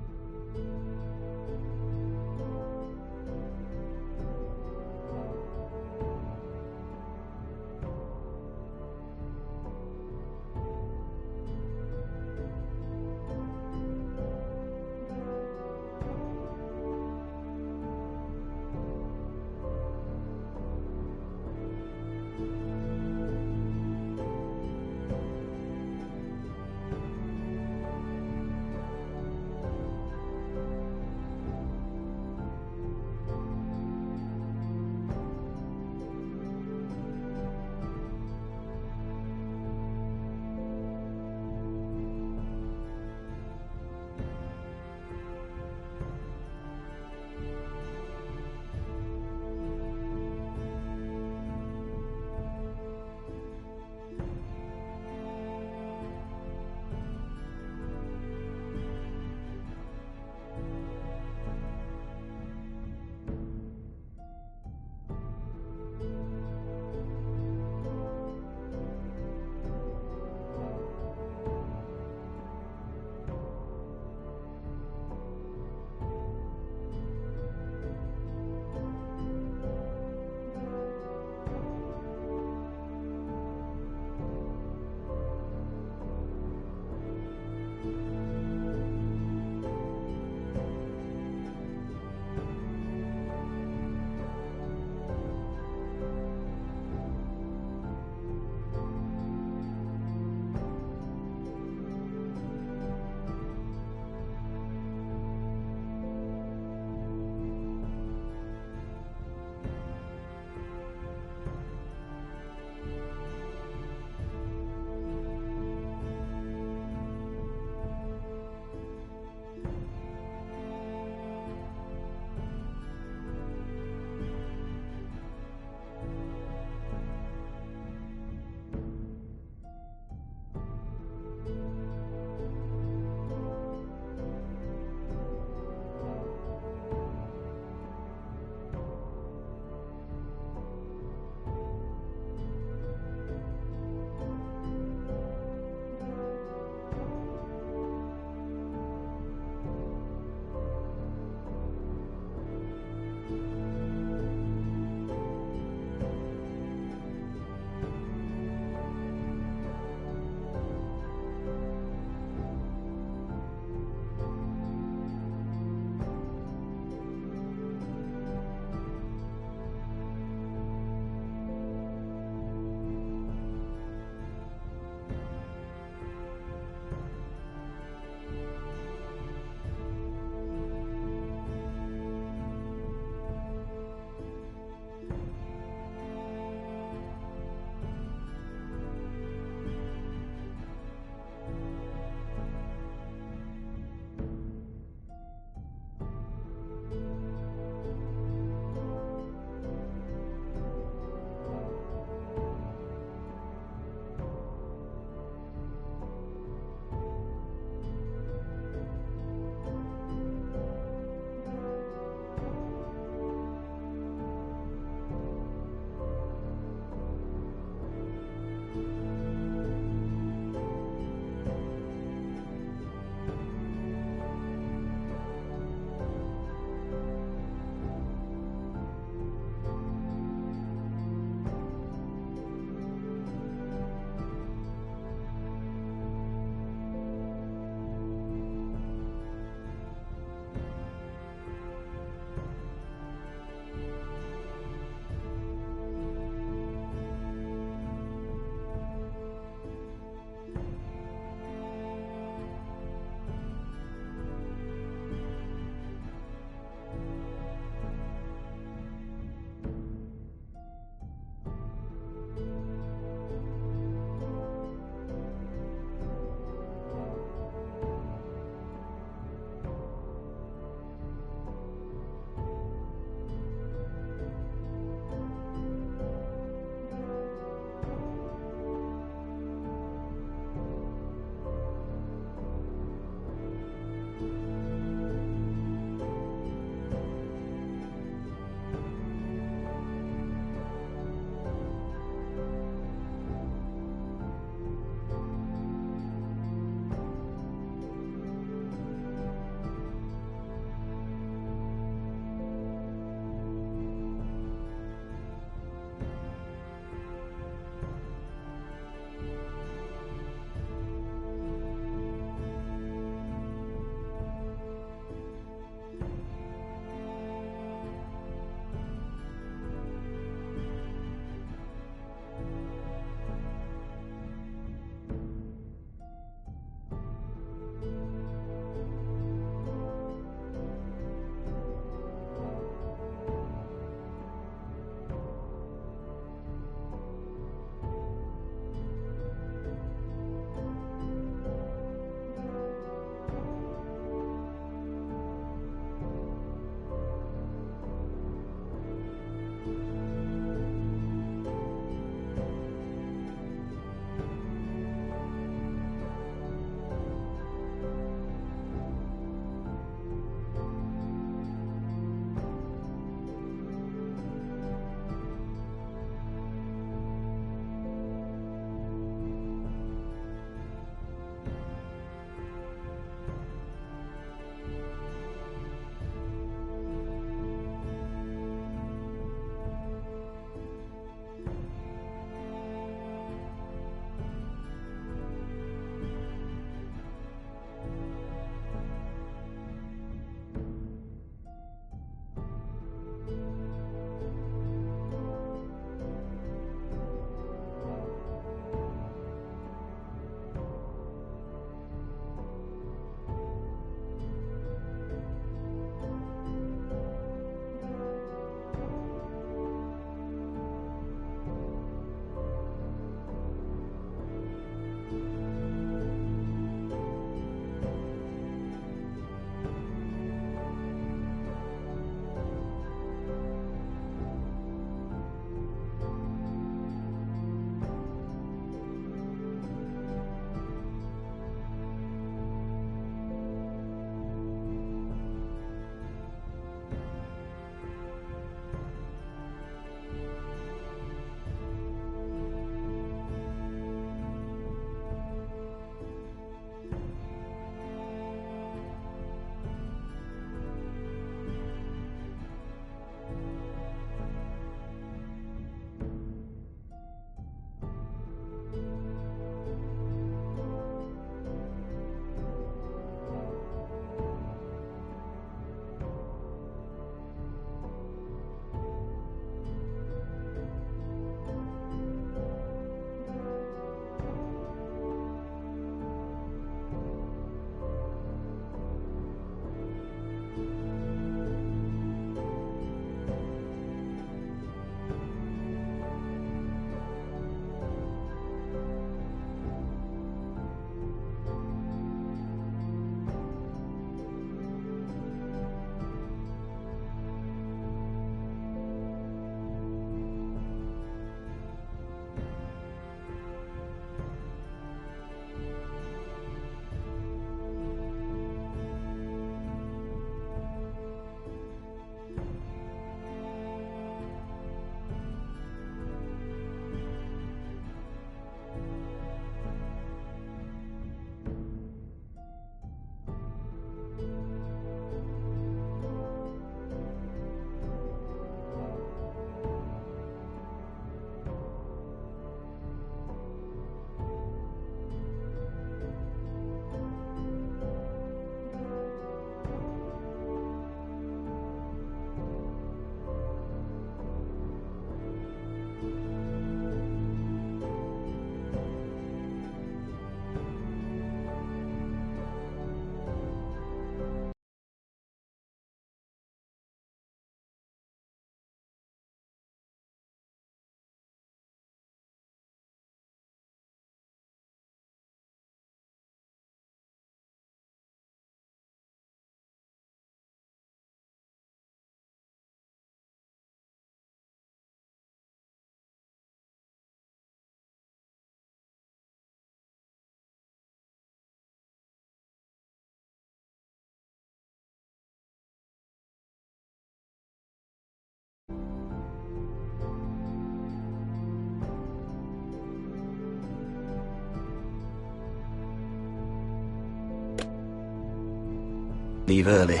leave early.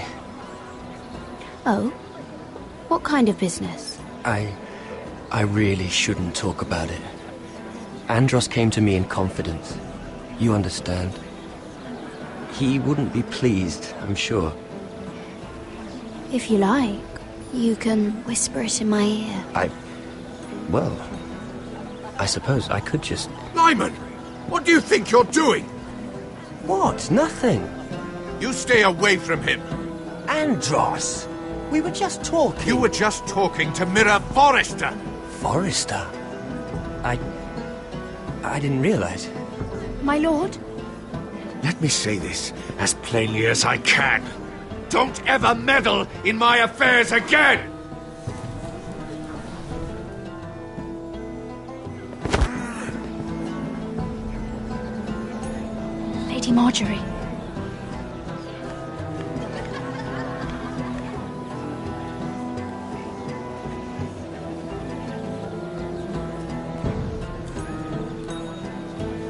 Oh? What kind of business? I really shouldn't talk about it. Andros came to me in confidence. You understand? He wouldn't be pleased, I'm sure. If you like, you can whisper it in my ear. Well, I suppose I could just... Lyman! What do you think you're doing? What? Nothing. You stay away from him. Andros! We were just talking. You were just talking to Mirror Forrester. Forrester? I didn't realize. My lord? Let me say this as plainly as I can. Don't ever meddle in my affairs again! Lady Marjorie.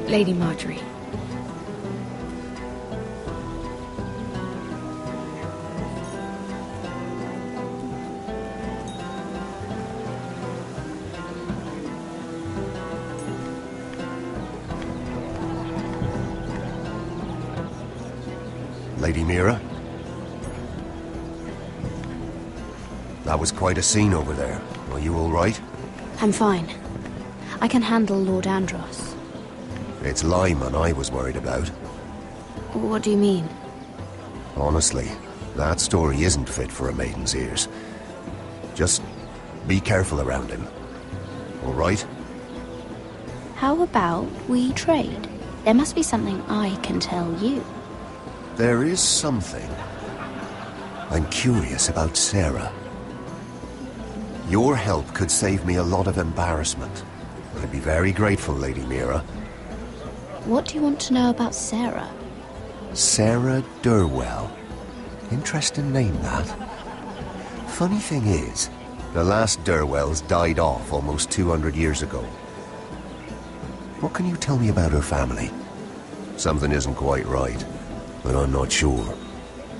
Lady Marjorie. Lady Mira? That was quite a scene over there. Are you all right? I'm fine. I can handle Lord Andros. It's Lyman I was worried about. What do you mean? Honestly, that story isn't fit for a maiden's ears. Just be careful around him. All right? How about we trade? There must be something I can tell you. There is something. I'm curious about Sarah. Your help could save me a lot of embarrassment. I'd be very grateful, Lady Mira. What do you want to know about Sarah? Sarah Durwell. Interesting name, that. Funny thing is, the last Durwells died off almost 200 years ago. What can you tell me about her family? Something isn't quite right, but I'm not sure.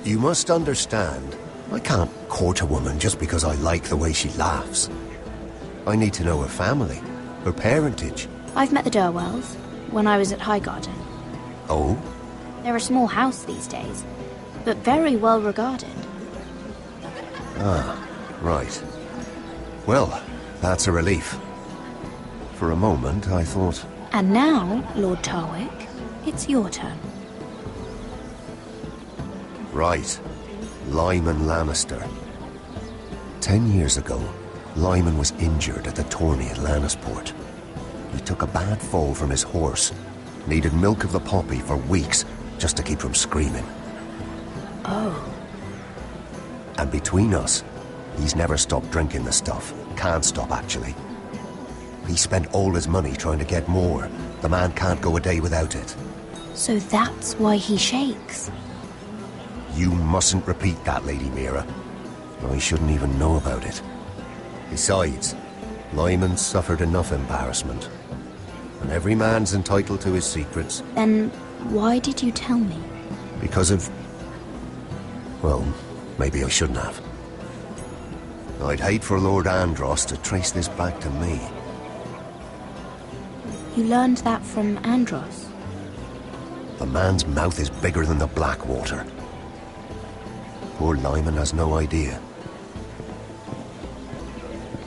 You must understand, I can't court a woman just because I like the way she laughs. I need to know her family, her parentage. I've met the Durwells when I was at Highgarden. Oh? They're a small house these days, but very well regarded. Ah, right. Well, that's a relief. For a moment, I thought... And now, Lord Tarwick, it's your turn. Right. Lyman Lannister. 10 years ago, Lyman was injured at the tourney at Lannisport. He took a bad fall from his horse. Needed milk of the poppy for weeks just to keep from screaming. Oh. And between us, he's never stopped drinking the stuff. Can't stop, actually. He spent all his money trying to get more. The man can't go a day without it. So that's why he shakes. You mustn't repeat that, Lady Mira. I shouldn't even know about it. Besides, Lyman suffered enough embarrassment. And every man's entitled to his secrets. Then why did you tell me? Because of... Well, maybe I shouldn't have. I'd hate for Lord Andros to trace this back to me. You learned that from Andros? The man's mouth is bigger than the Blackwater. Poor Lyman has no idea.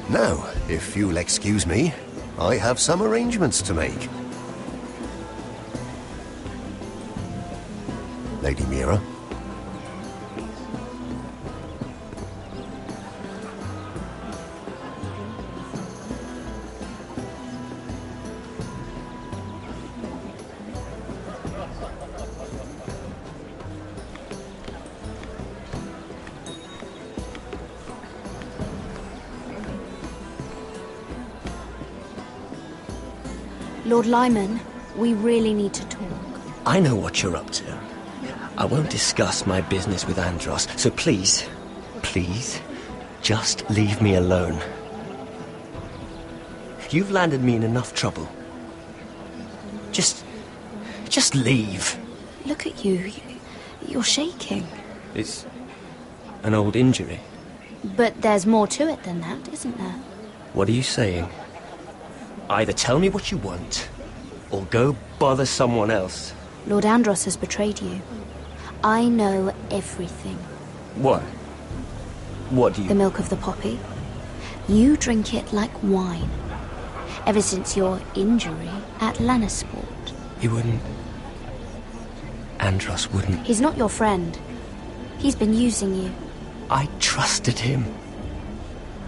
Now, if you'll excuse me, I have some arrangements to make. Lady Mira? Lord Lyman, we really need to talk. I know what you're up to. I won't discuss my business with Andros, so please, just leave me alone. You've landed me in enough trouble. Just leave. Look at you. You're shaking. It's an old injury. But there's more to it than that, isn't there? What are you saying? Either tell me what you want, or go bother someone else. Lord Andros has betrayed you. I know everything. What? What do you... The milk of the poppy. You drink it like wine. Ever since your injury at Lannisport. He wouldn't... Andros wouldn't... He's not your friend. He's been using you. I trusted him.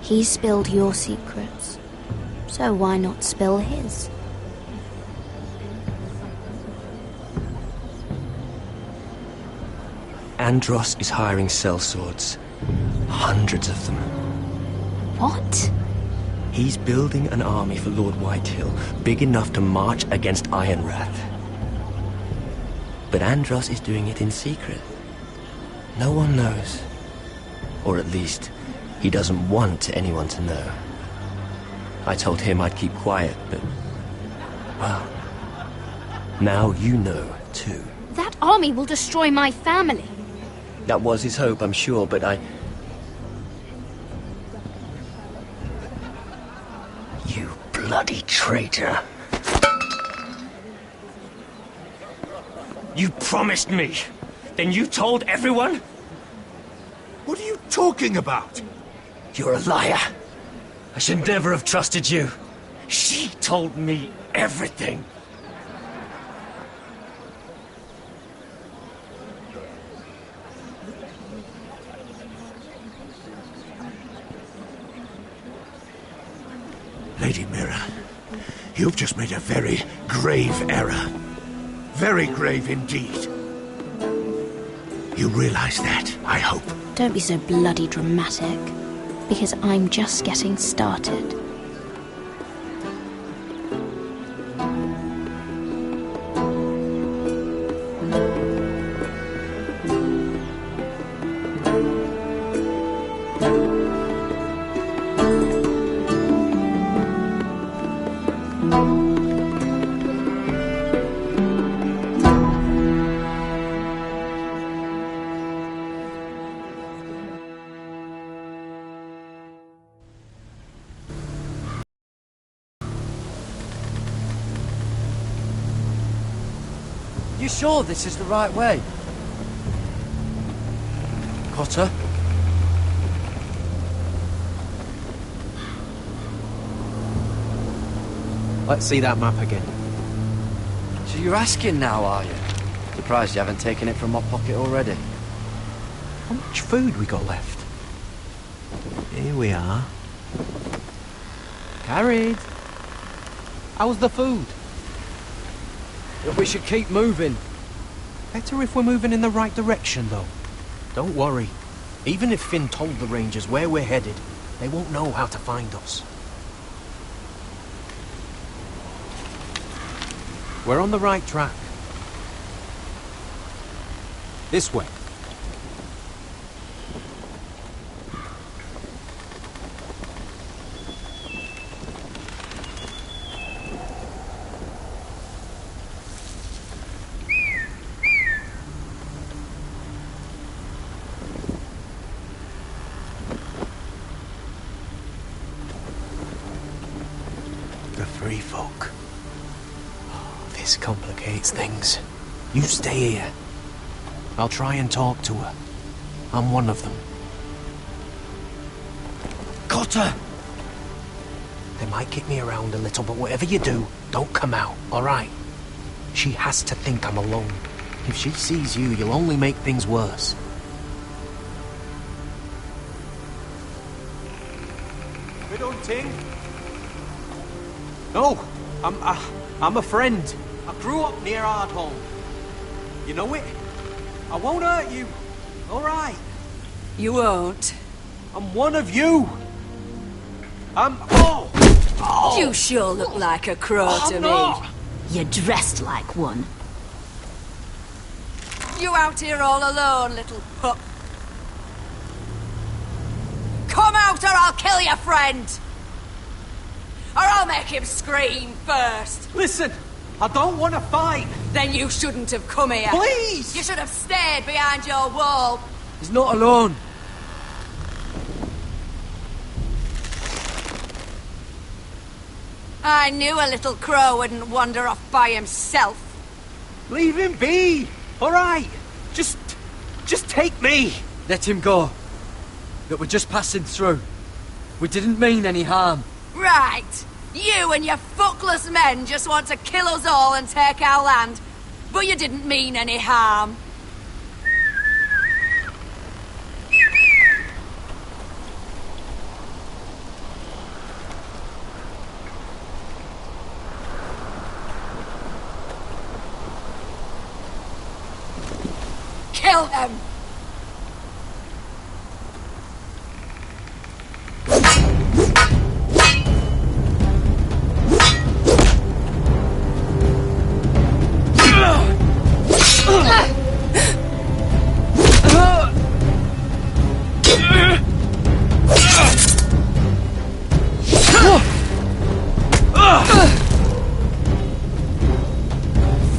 He spilled your secrets. So why not spill his? Andros is hiring sellswords. Hundreds of them. What? He's building an army for Lord Whitehill, big enough to march against Ironrath. But Andros is doing it in secret. No one knows. Or at least, he doesn't want anyone to know. I told him I'd keep quiet, but... well... now you know, too. That army will destroy my family. That was his hope, I'm sure, but You bloody traitor. You promised me. Then you told everyone? What are you talking about? You're a liar. I should never have trusted you. She told me everything. Lady Mira, you've just made a very grave error. Very grave indeed. You realize that, I hope. Don't be so bloody dramatic, because I'm just getting started. You sure this is the right way? Cotter? Let's see that map again. So you're asking now, are you? Surprised you haven't taken it from my pocket already. How much food we got left? Here we are. Carried. How's the food? We should keep moving. Better if we're moving in the right direction, though. Don't worry. Even if Finn told the Rangers where we're headed, they won't know how to find us. We're on the right track. This way. Free folk. Oh, this complicates things. You stay here. I'll try and talk to her. I'm one of them. Cotter! They might kick me around a little, but whatever you do, don't come out, alright? She has to think I'm alone. If she sees you, you'll only make things worse. We don't ting. No, I'm a friend. I grew up near Ardholm. You know it? I won't hurt you. All right. You won't. I'm one of you. Oh! You sure look like a crow to me. You're dressed like one. You out here all alone, little pup? Come out or I'll kill your friend! Or I'll make him scream first. Listen, I don't want to fight. Then you shouldn't have come here. Please! You should have stayed behind your wall. He's not alone. I knew a little crow wouldn't wander off by himself. Leave him be! Alright! Just take me! Let him go. Look, we're just passing through. We didn't mean any harm. Right! You and your fuckless men just want to kill us all and take our land. But you didn't mean any harm. Kill him!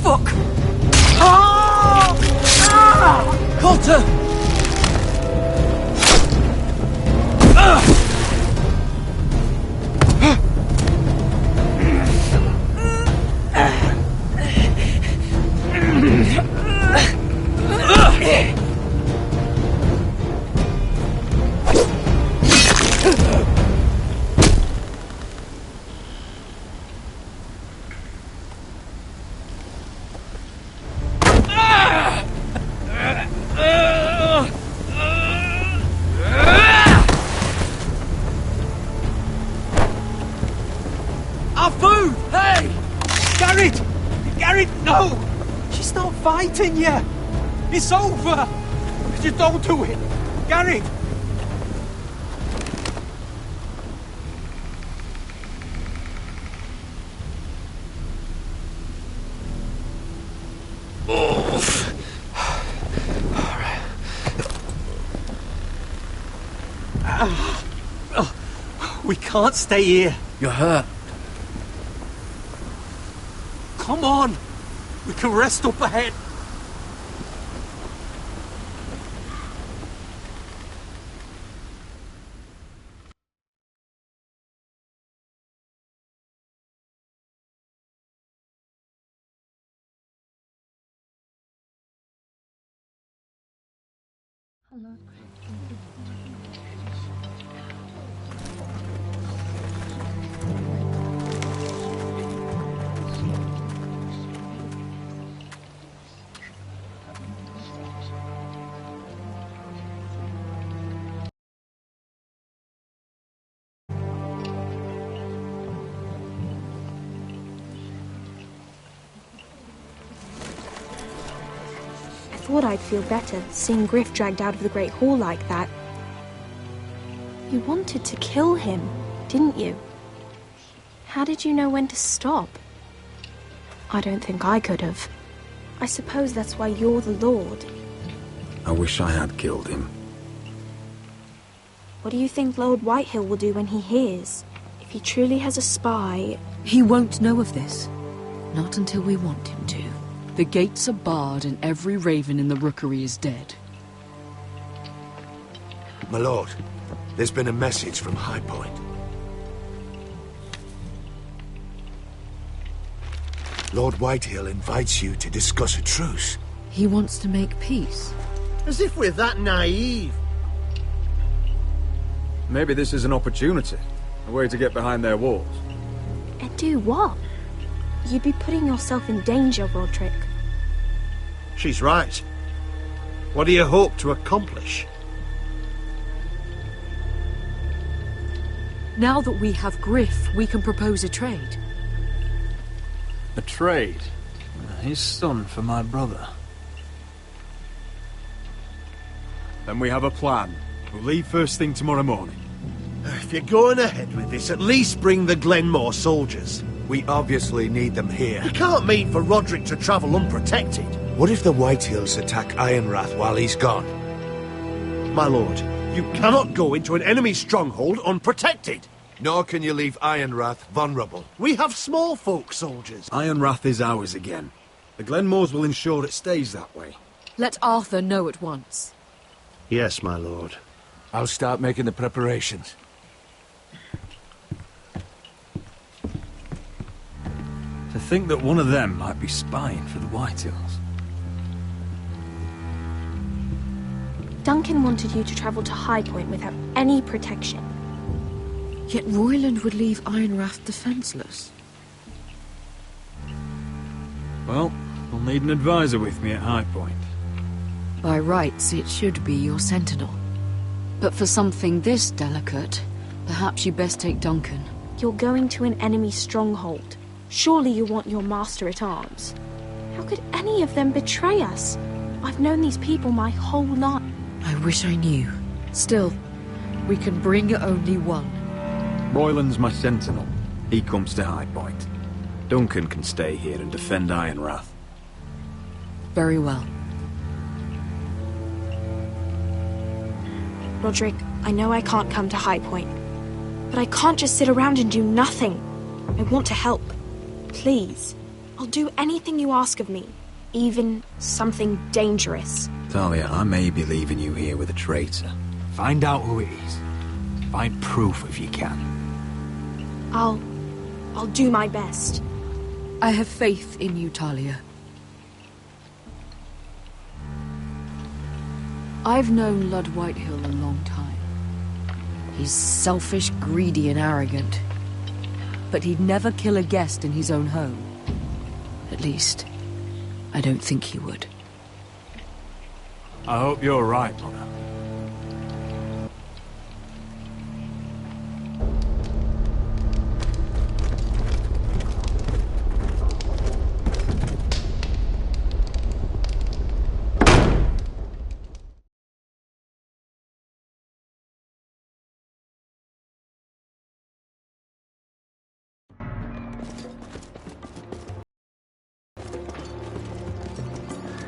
Fuck! Coulter! Our food! Hey! Garrett! Garrett, no! She's not fighting you! It's over! Just don't do it! Garrett! We can't stay here. You're hurt. Come on! We can rest up ahead. I thought I'd feel better seeing Griff dragged out of the Great Hall like that. You wanted to kill him, didn't you? How did you know when to stop? I don't think I could have. I suppose that's why you're the Lord. I wish I had killed him. What do you think Lord Whitehill will do when he hears? If he truly has a spy... He won't know of this. Not until we want him to. The gates are barred and every raven in the rookery is dead. My lord, there's been a message from High Point. Lord Whitehill invites you to discuss a truce. He wants to make peace. As if we're that naive. Maybe this is an opportunity. A way to get behind their walls. And do what? You'd be putting yourself in danger, Roderick. She's right. What do you hope to accomplish? Now that we have Griff, we can propose a trade. A trade? His son for my brother. Then we have a plan. We'll leave first thing tomorrow morning. If you're going ahead with this, at least bring the Glenmore soldiers. We obviously need them here. You can't mean for Roderick to travel unprotected. What if the Whitehills attack Ironrath while he's gone? My lord, you cannot go into an enemy stronghold unprotected. Nor can you leave Ironrath vulnerable. We have small folk soldiers. Ironrath is ours again. The Glenmores will ensure it stays that way. Let Arthur know at once. Yes, my lord. I'll start making the preparations. To think that one of them might be spying for the Whitehills. Duncan wanted you to travel to High Point without any protection. Yet Royland would leave Ironrath defenseless. Well, I'll need an advisor with me at High Point. By rights, it should be your sentinel. But for something this delicate, perhaps you best take Duncan. You're going to an enemy stronghold. Surely you want your master-at-arms. How could any of them betray us? I've known these people my whole life. I wish I knew. Still, we can bring only one. Royland's my sentinel. He comes to High Point. Duncan can stay here and defend Ironrath. Very well. Roderick, I know I can't come to High Point, but I can't just sit around and do nothing. I want to help. Please. I'll do anything you ask of me, even something dangerous. Talia, I may be leaving you here with a traitor. Find out who it is. Find proof if you can. I'll do my best. I have faith in you, Talia. I've known Lud Whitehill a long time. He's selfish, greedy, and arrogant. But he'd never kill a guest in his own home. At least, I don't think he would. I hope you're right, Mother.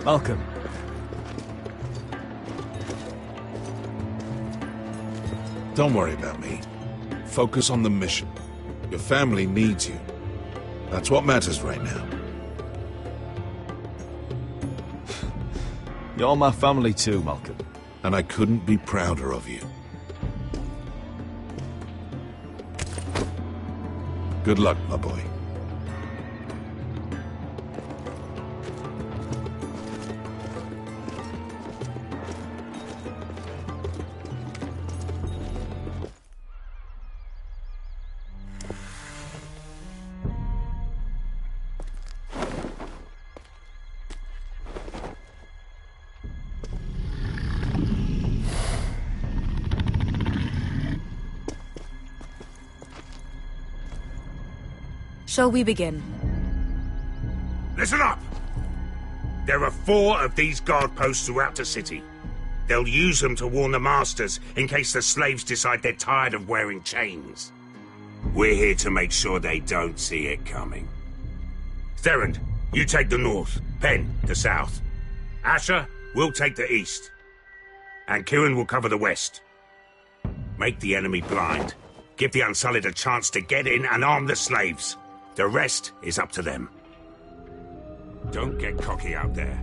Malcolm. Don't worry about me. Focus on the mission. Your family needs you. That's what matters right now. You're my family too, Malcolm. And I couldn't be prouder of you. Good luck, my boy. Shall we begin? Listen up! There are 4 of these guard posts throughout the city. They'll use them to warn the masters in case the slaves decide they're tired of wearing chains. We're here to make sure they don't see it coming. Therend, you take the north. Penn, the south. Asher, we'll take the east. And Kieran will cover the west. Make the enemy blind. Give the Unsullied a chance to get in and arm the slaves. The rest is up to them. Don't get cocky out there.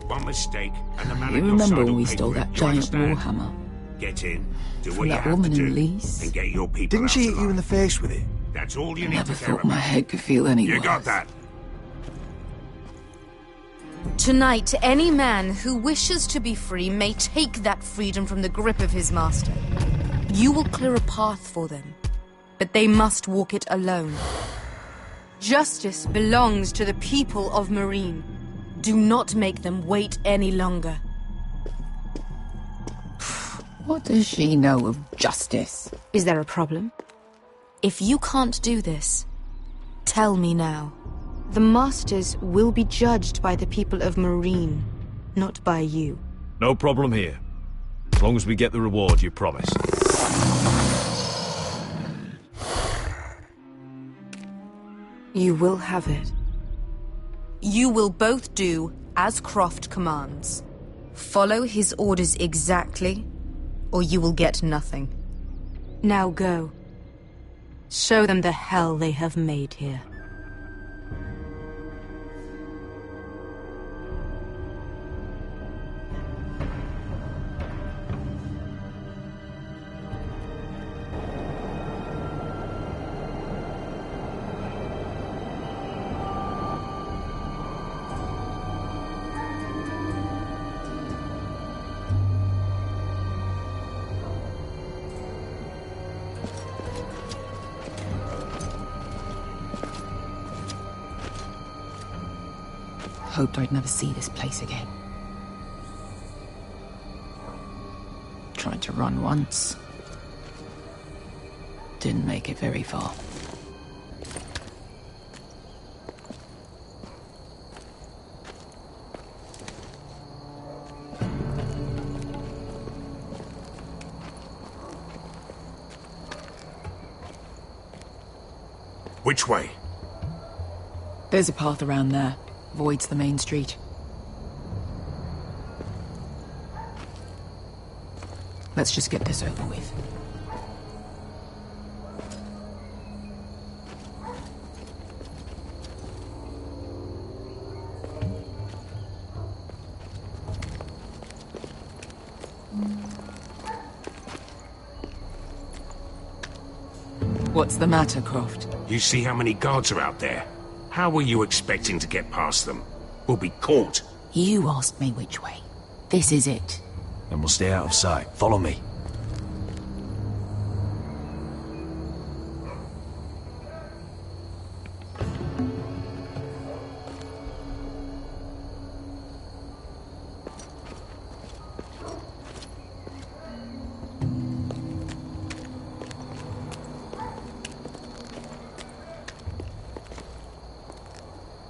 One mistake, and the man You at your remember side when will we pay stole for it. that Do you giant understand? warhammer? Get in, do From what you that have woman to in do, Lease? and get your people Didn't out she hit you alive. in the face with it? That's all you need Never to care thought my about. head could feel any You worse. got that? Tonight, any man who wishes to be free may take that freedom from the grip of his master. You will clear a path for them, but they must walk it alone. Justice belongs to the people of Marine. Do not make them wait any longer. What does she know of justice? Is there a problem? If you can't do this, tell me now. The Masters will be judged by the people of Marine, not by you. No problem here. As long as we get the reward you promised. You will have it. You will both do as Croft commands. Follow his orders exactly, or you will get nothing. Now go. Show them the hell they have made here. hoped I'd never see this place again. Tried to run once. Didn't make it very far. Which way? There's a path around there. Voids the main street. Let's just get this over with. What's the matter, Croft? You see how many guards are out there? How were you expecting to get past them? We'll be caught. You asked me which way. This is it. Then we'll stay out of sight. Follow me.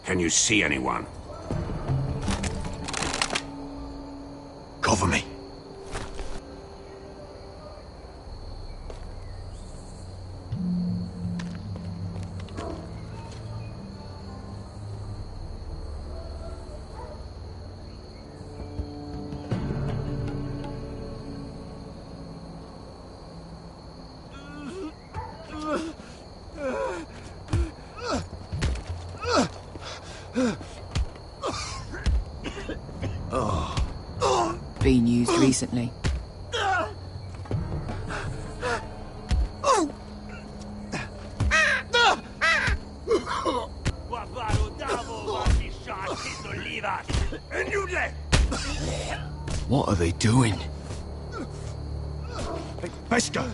Can you see anyone? Cover me. Been used recently. What are they doing? Pesca!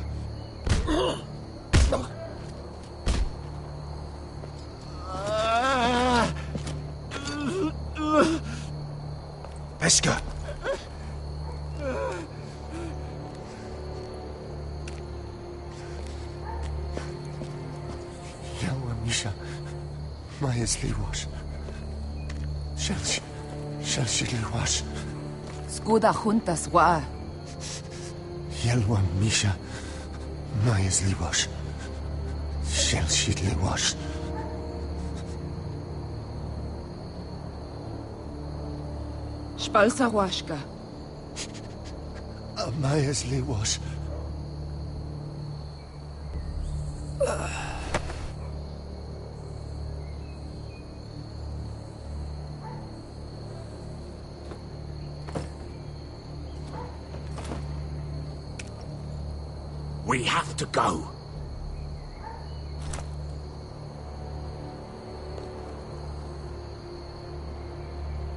Pesca! Misha, Maya's Liwash. Shall she Liwash? Skuda juntas wa. Yelwan Misha, Maya's Liwash. Shall she Liwash? Spalsa washka. Maya's Liwash. We have to go.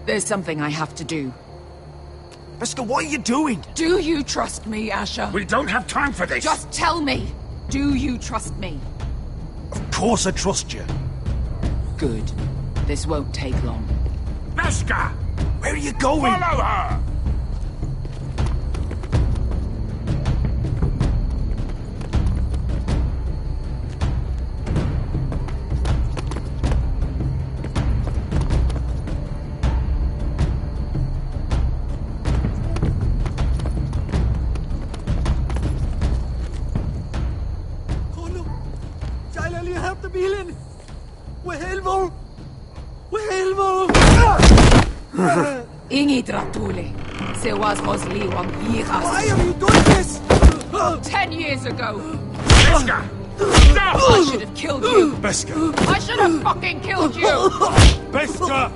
There's something I have to do. Pesca, what are you doing? Do you trust me, Asher? We don't have time for this. Just tell me. Do you trust me? Of course I trust you. Good. This won't take long. Pesca! Where are you going? Follow her! Ingi Dratule. Se was Rosliwam Yiras. Why have you done this? 10 years ago. Pesca! No! I should have killed you. Pesca! I should have fucking killed you. Pesca!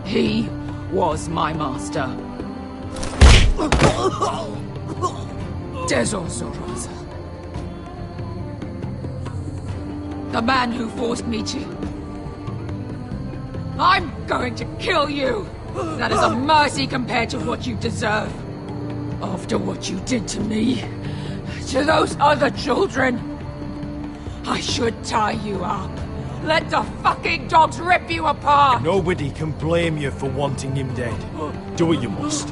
He was my master. Dezozorosa. The man who forced me to... I'm going to kill you! That is a mercy compared to what you deserve. After what you did to me, to those other children. I should tie you up. Let the fucking dogs rip you apart! Nobody can blame you for wanting him dead. Do what you must.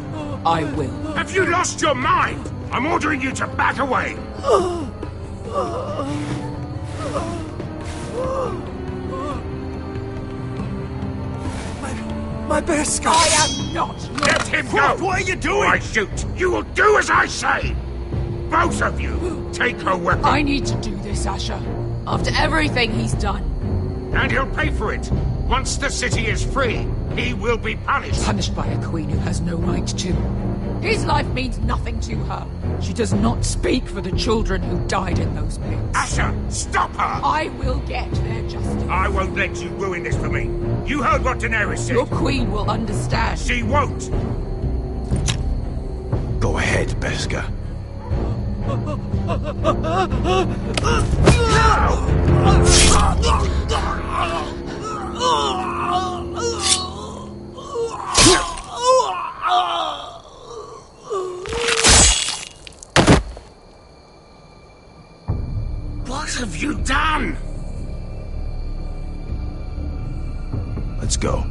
I will. Have you lost your mind? I'm ordering you to back away! My best guy! I am not! Let him go! What are you doing? Or I shoot! You will do as I say! Both of you, take her weapon. I need to do this, Asher. After everything he's done. And he'll pay for it. Once the city is free, he will be punished. Punished by a queen who has no right to. His life means nothing to her. She does not speak for the children who died in those pits. Asher, stop her! I will get their justice. I won't let you ruin this for me. You heard what Daenerys said. Your queen will understand. She won't. Go ahead, Beskar. What have you done? Let's go.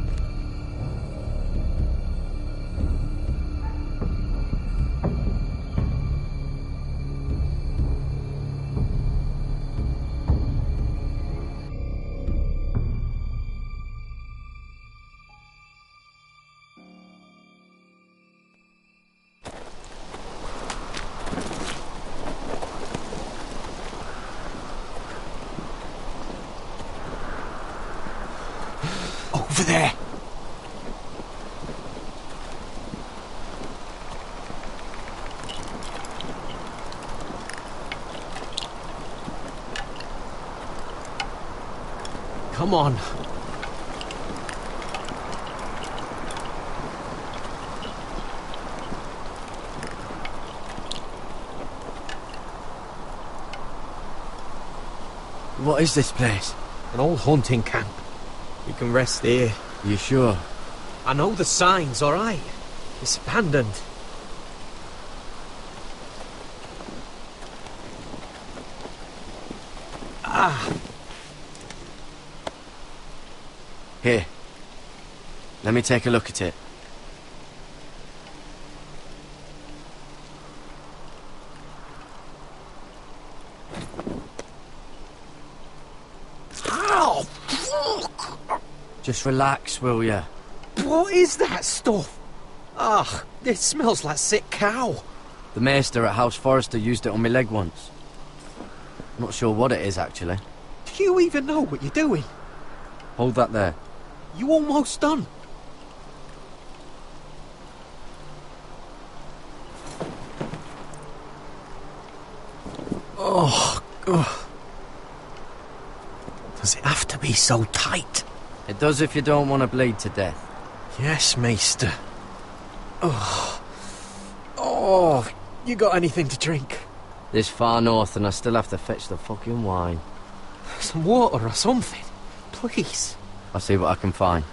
Over there. Come on. What is this place? An old hunting camp. You can rest here. You sure? I know the signs, alright? It's abandoned. Here. Let me take a look at it. Ow! Fuck! Just relax, will ya? What is that stuff? Ah, it smells like sick cow. The maester at House Forrester used it on my leg once. Not sure what it is, actually. Do you even know what you're doing? Hold that there. You almost done. Oh, ugh. Does it have to be so tight? It does if you don't want to bleed to death. Yes, Maester. Oh. Oh, you got anything to drink? This far north and I still have to fetch the fucking wine. Some water or something, please. I'll see what I can find.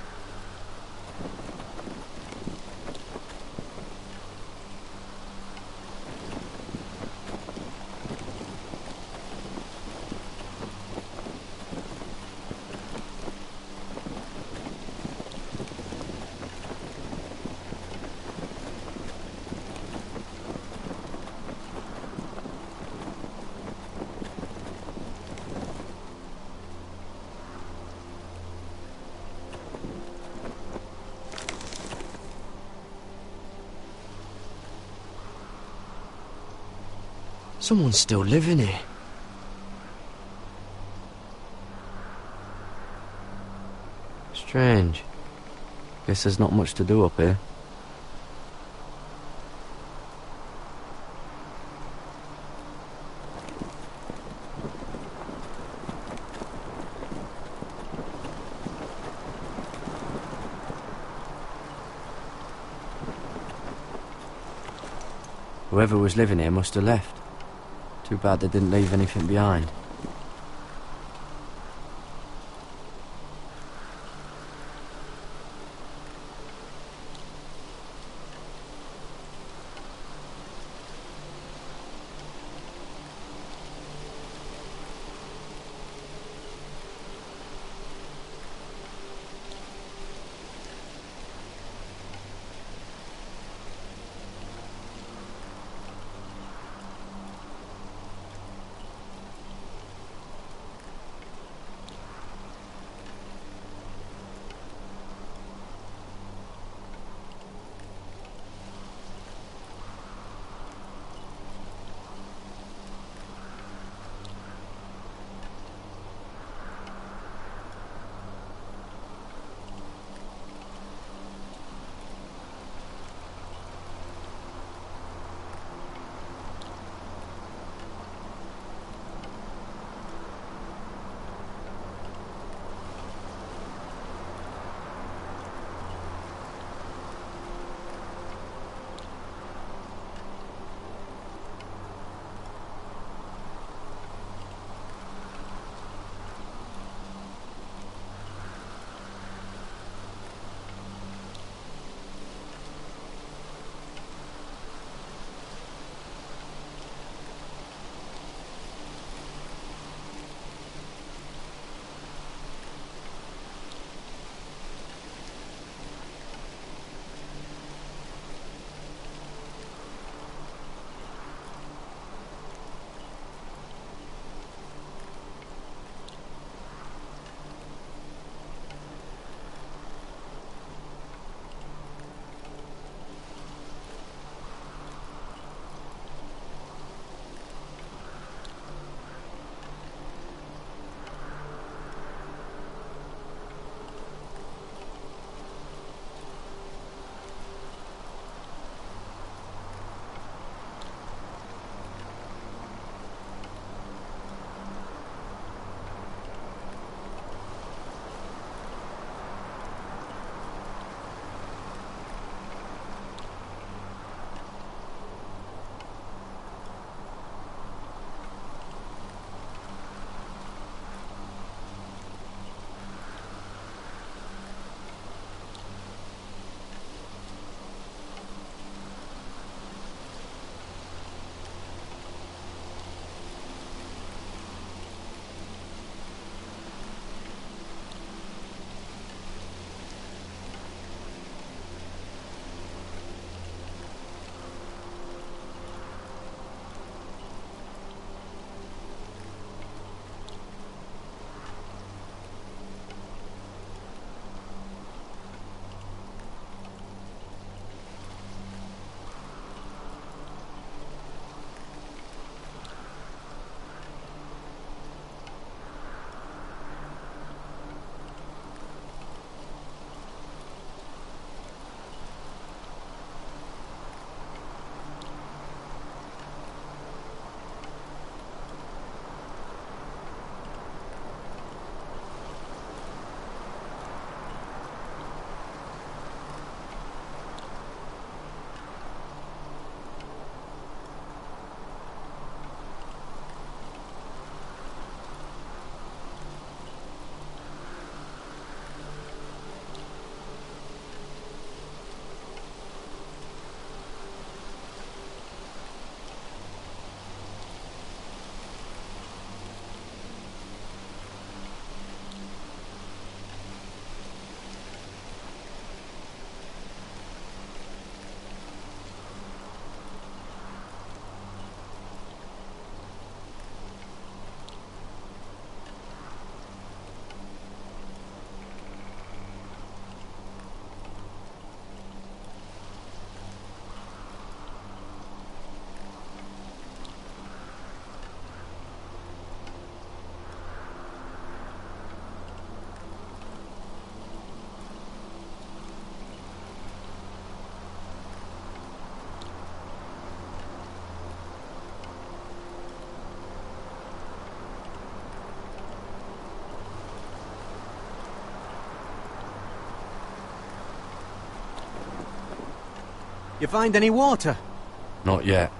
Someone's still living here. Strange. Guess there's not much to do up here. Whoever was living here must have left. Too bad they didn't leave anything behind. You find any water? Not yet.